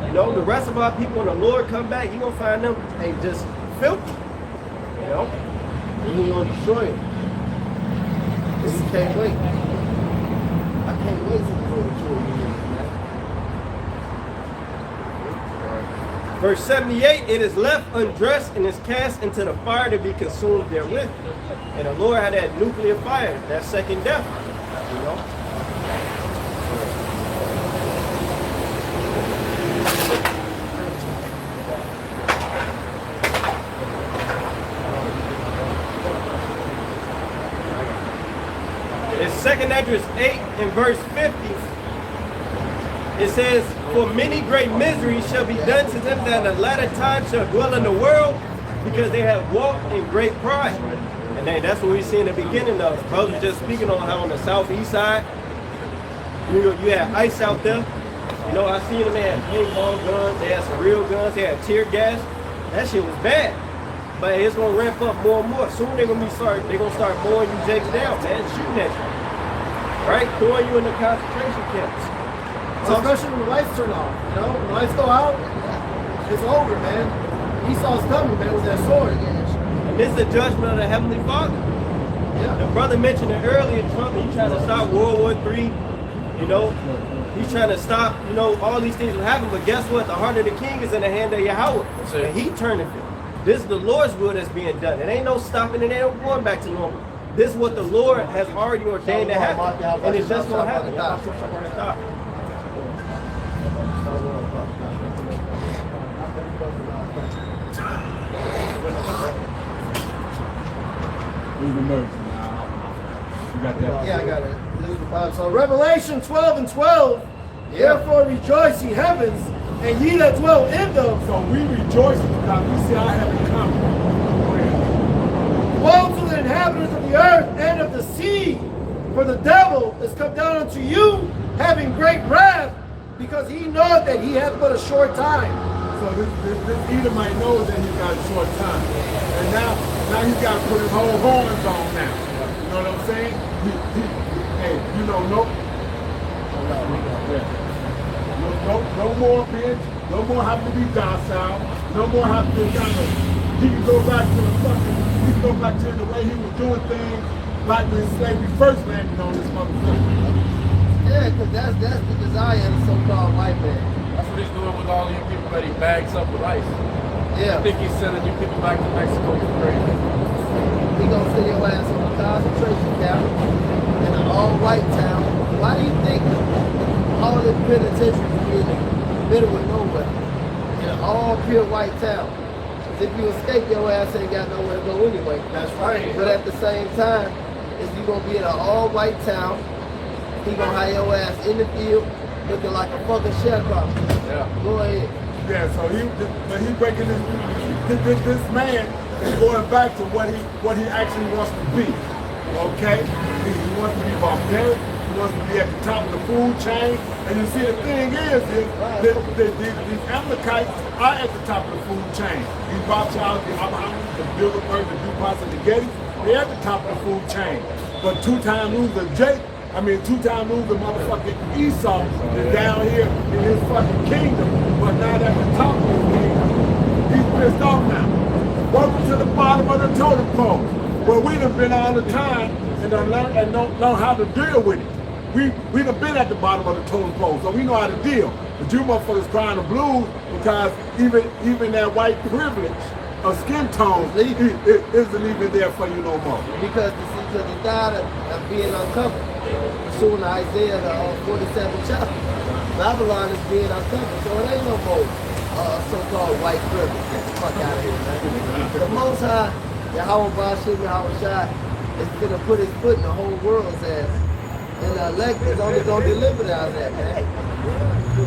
You know, the rest of our people, when the Lord come back, he gonna find them, hey, just filthy. You know? He gonna destroy it. He can't wait. I can't wait to destroy you, man. Verse 78, it is left undressed and is cast into the fire to be consumed therewith. And the Lord had that nuclear fire, that second death. You know? In 2nd Ezra 8 and verse 50, it says, for many great miseries shall be done to them that in the latter time shall dwell in the world, because they have walked in great pride. And then that's what we see in the beginning of. Brothers just speaking on how on the southeast side, you had ice out there. You know, I seen them, they had paintball guns, they had some real guns, they had tear gas. That shit was bad. But it's gonna ramp up more and more. Soon they're gonna start mowing you jakes down, man, shooting at you. Right? Throwing you in the concentration camps. Especially when the lights turn off, you know? When the lights go out, it's over, man. Esau's coming, man, with that sword. And this is the judgment of the Heavenly Father. Yeah. The brother mentioned it earlier, Trump, he's trying to stop World War III, you know? He's trying to stop, you know, all these things will happen, but guess what? The heart of the king is in the hand of Yahweh. And he turneth it. This is the Lord's will that's being done. It ain't no stopping it, ain't no going back to normal. This is what the Lord has already ordained to happen. And it's just gonna happen. Yeah, I got it. So Revelation 12 and 12 Therefore rejoice, ye heavens, and ye that dwell in them. So we rejoice because we see our heaven coming. Woe to the inhabitants of the earth and of the sea, for the devil is come down unto you, having great wrath, because he knoweth that he hath but a short time. So this Edomite knows that he's got a short time. And now he's got to put his whole horns on now. You know what I'm saying? Hey, you know, no more bitch, no more having to be docile, no more having to kind of, he can go back to the way he was doing things like when slavery first landed on this motherfucker. Yeah, because that's the desire of the so-called white man. That's what he's doing with all you people that he bags up with ice. Yeah. I think he's sending you people back to Mexico for free. He gonna send your ass on a concentration camp in an all-white town. Why do you think all the penitentiaries in the middle of nowhere in an all pure white town? If you escape, your ass ain't got nowhere to go anyway. That's right. But at the same time, if you gonna be in an all-white town, he gonna have your ass in the field looking like a fucking sharecropper. Yeah. Go ahead. Yeah, so he's breaking this man is going back to what he actually wants to be. Okay? He wants to be barbaric, he wants to be at the top of the food chain. And you see the thing is these Amalekites are at the top of the food chain. These Rothschilds, the Abrahams, the Bilderberg, the DuPonts, and the Gettys, they're at the top of the food chain. But two-time loser two-time loser motherfucking Esau is down here in his fucking kingdom, but not at the top of his kingdom. He's pissed off now. Welcome to the bottom of the totem pole, where we done been all the time and don't know how to deal with it. We done been at the bottom of the totem pole, so we know how to deal. But you motherfuckers crying the blues because even that white privilege of skin tone isn't even there for you no more. Because the God of being uncovered. Soon Isaiah 47 chapter. Babylon is being uncovered, so it ain't no more so-called white privilege. Get the fuck out of here, man. The Most High, Yahweh Bashim, Yahweh Shai, is gonna put his foot in the whole world's ass. And the elect is only gonna deliver out of that, man.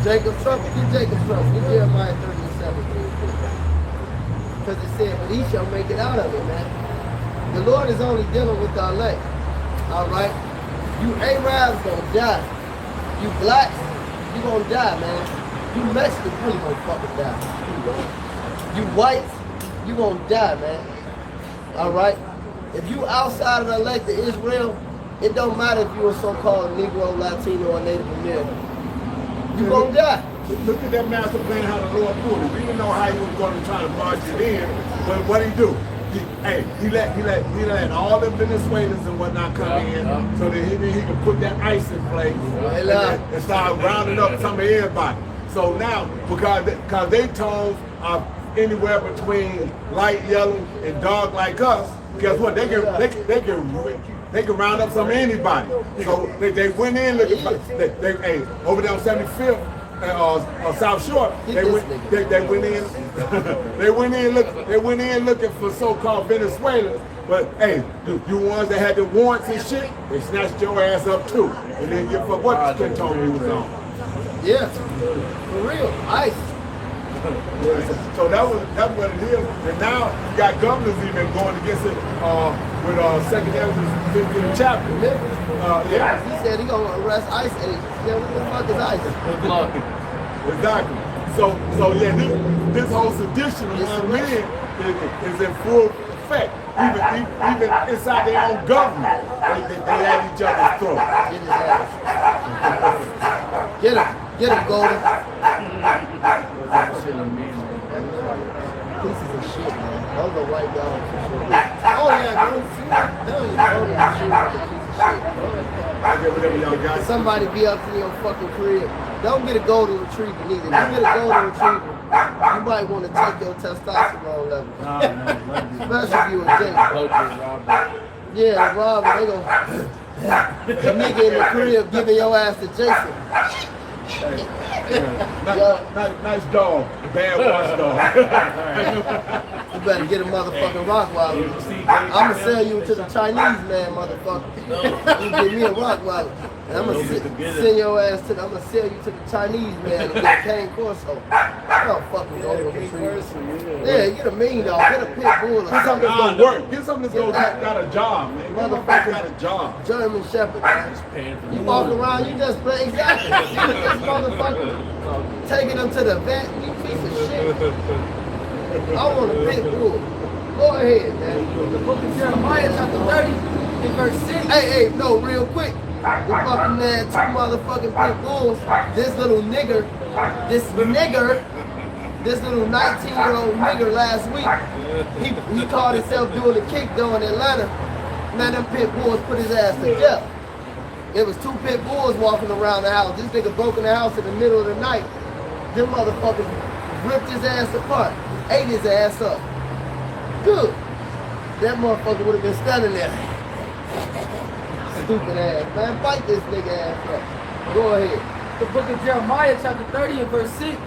Jacob's trouble, get Jacob's trouble. Get Jeremiah 37. Because it said, but he shall make it out of it, man. The Lord is only dealing with the elect. Alright? You Arabs gonna die. You blacks, you gonna die, man. You Mexicans really gonna fucking die. You whites, you gonna die, man. Alright? If you outside of the elect of Israel, it don't matter if you're a so-called Negro, Latino, or Native American. You gonna die. Look at that master plan how the Lord put it. We didn't know how he was going to try to barge it in, but what he do? He let all the Venezuelans and whatnot come in so that he could put that ice in place and start rounding up some of everybody. So now, because they tones are anywhere between light yellow and dark like us, guess what? They can round up some of anybody. So they went in looking for, over there on 75th. South Shore, they went in looking for so-called Venezuelans, but hey, you ones that had the warrants and shit, they snatched your ass up too, and then you for what skin tone you was on. Yeah, for real, ice. So that's what it is, and now you got governors even going against it with 2nd Ezra 15th chapter. Yeah. He said he gonna arrest ICE agents. Yeah, what the fuck is ICE? Exactly. So yeah, this whole sedition among men is in full effect. Even inside their own government, they at each other's throat. Get him, Golden. Pieces of shit, man. Those are white dogs for sure. Oh yeah, Golden. Somebody be up to your fucking crib. Don't get a golden retriever neither. If you get a golden retriever, you might want to take your testosterone level. Especially if you a Jake. Yeah, Robert, they gonna the nigga in the crib giving your ass to Jason. Nice dog. Bad watchdog. You better get a motherfucking Rottweiler. I'ma sell you to the Chinese man, motherfucker. You give me a Rottweiler. And I'm gonna send your ass to I'm gonna sell you to the Chinese man and get a cane corso. I don't fucking go with retrievers. Yeah, get a mean dog, get a pit bull or Get something that's something. gonna work. Get something that's gonna got a job, man. Motherfucker got a job. German Shepherd, man. You walk around, you just play exactly. This motherfucker taking them to the vet, you piece of shit. I want a pit bull. Go ahead, man. The book of Jeremiah, chapter 30, and verse 6. Hey, no, real quick. We fucking had two motherfucking pit bulls. This little nigger, this little 19-year-old nigger last week, he caught himself doing a kick though in Atlanta. Man, them pit bulls put his ass to death. There was two pit bulls walking around the house. This nigga broke in the house in the middle of the night. Them motherfuckers ripped his ass apart, ate his ass up. Good. That motherfucker would have been standing there. Stupid ass, man. Fight this nigga ass up. Go ahead. The book of Jeremiah, chapter 30, and verse 6.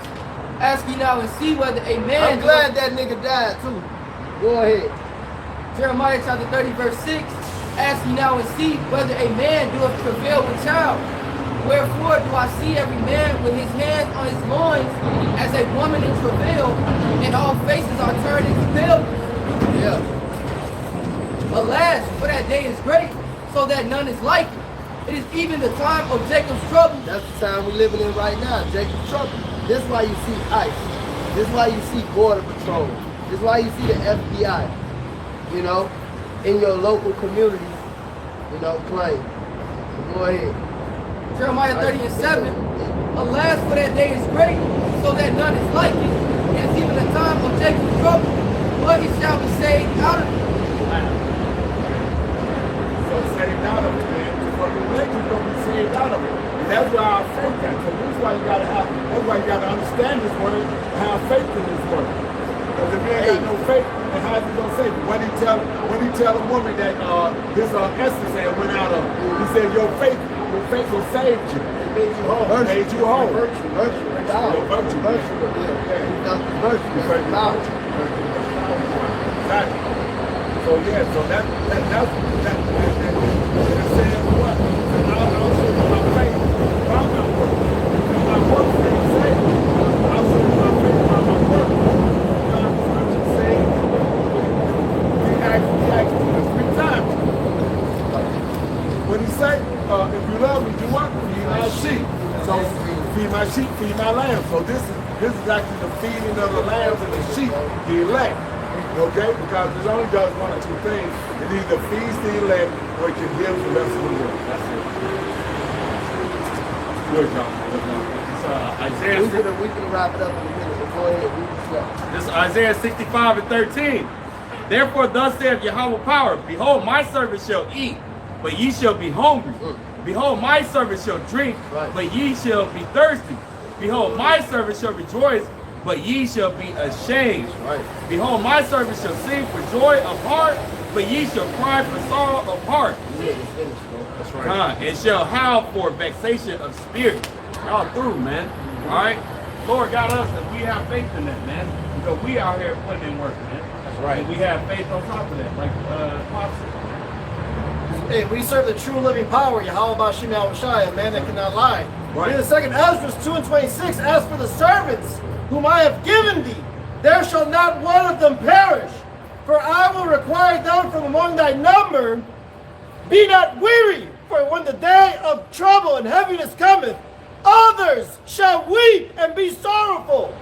Ask ye now and see whether a man... I'm glad that nigga died too. Go ahead. Jeremiah, chapter 30, verse 6. Ask ye now and see whether a man doeth travail with child. Wherefore do I see every man with his hands on his loins as a woman in travail, and all faces are turned into pale. Yeah. Alas, for that day is great, so that none is like it. It is even the time of Jacob's trouble. That's the time we're living in right now. Jacob's trouble. This is why you see ICE. This is why you see Border Patrol. This is why you see the FBI. You know, in your local community, you know, playing. Go ahead. Jeremiah 30 and 7. Alas, for that day is great, so that none is like it. It is even the time of Jacob's trouble, but it shall be saved out of it. So saved out of it, man. But the religion don't be saved out of it. And that's why our faith got. So this is why you gotta have, that's why you gotta understand this word and have faith in this word. Because if you ain't got no faith, then how's he gonna save you? When he tell a woman that his essence had went out of, he said your faith will save you. It made you whole. Made you whole. Virtue. Your virtue. Virtue. Exactly. So yeah, so that's saying what? I'll show you my faith by my work. Because my work ain't saved. I'll show you my faith by my work. God, the scripture says, he asked me 3 times. When he say, if you love me, do what? Feed my sheep. So feed my sheep, feed my lambs. So this is actually the feeding of the lambs and the sheep, the elect. Okay? Because it only does one or two things. It either feeds the elect or it can give the rest of the world. That's it. Good job. Isaiah. We can wrap it up in a minute, but go ahead. Read the stuff. This is Isaiah 65 and 13. Therefore thus saith Yahweh power, behold, my servant shall eat, but ye shall be hungry. Behold, my servant shall drink, but ye shall be thirsty. Behold, my servant shall rejoice, but ye shall be ashamed. Behold, my servant shall sing for joy of heart, but ye shall cry for sorrow of heart. That's right. And shall howl for vexation of spirit. Y'all through, man. All right? Lord got us, and we have faith in that, man. Because we out here putting in work, man. That's right. And we have faith on top of that, like Pop said. Hey, we serve the true living power, Yahweh Bashim Yahushai, a man that cannot lie. Right. In the second Ezra 2 and 26, as for the servants whom I have given thee, there shall not one of them perish. For I will require them from among thy number. Be not weary, for when the day of trouble and heaviness cometh, others shall weep and be sorrowful.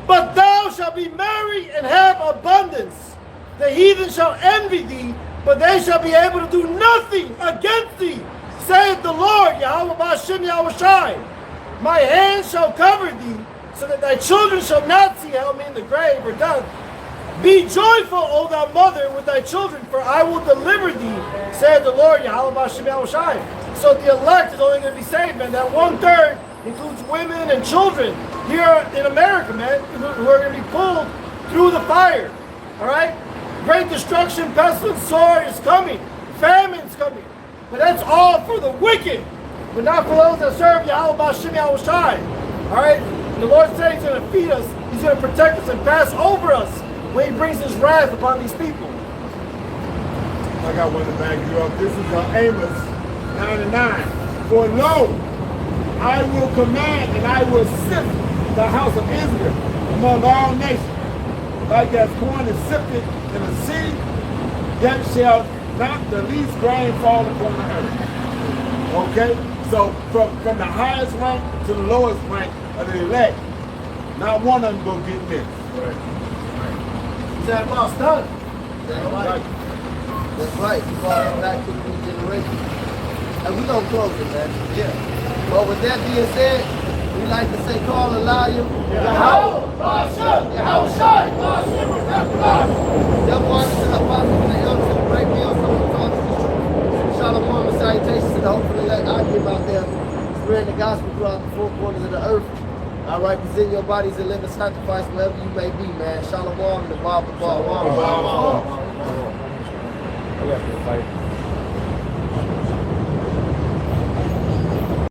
But thou shalt be merry and have abundance. The heathen shall envy thee, but they shall be able to do nothing against thee, saith the Lord, Yahweh Bashim Yahushai. My hand shall cover thee, so that thy children shall not see Helmi in the grave or death. Be joyful, O thou mother, with thy children, for I will deliver thee, saith the Lord, Yahweh Bashim Yahushai. So the elect is only going to be saved, man. That 1/3 includes women and children here in America, man, who are going to be pulled through the fire. All right? Great destruction, pestilence, sword is coming. Famine's coming. But that's all for the wicked. but not for those that serve Yahweh Ba'Shem Yahweh Shai. All right? And the Lord said he's going to feed us, he's going to protect us and pass over us when he brings his wrath upon these people. I got one to back you up. This is Amos 9:9. For lo, I will command and I will sift the house of Israel among all nations. Like as corn is sifted in the sea, yet shall not the least grain fall upon the earth. Okay? So from the highest rank to the lowest rank of the elect, not one of them will get missed. Is that well done? That's right. That's right. You brought it back to the new generation. And we're going to close it, man. Yeah. But with that being said, we like to say, call a liar. Yahweh Ba'Shem Yahweh Shai. Double honor to the apostle and the elders who break me up from the thoughts of the truth. Shalom and salutations to the hopefully let I give out there, spreading the gospel throughout the four corners of the earth. All right, present your bodies a living sacrifice wherever you may be, man. Shalom and the Bible. Wow. I got to fight.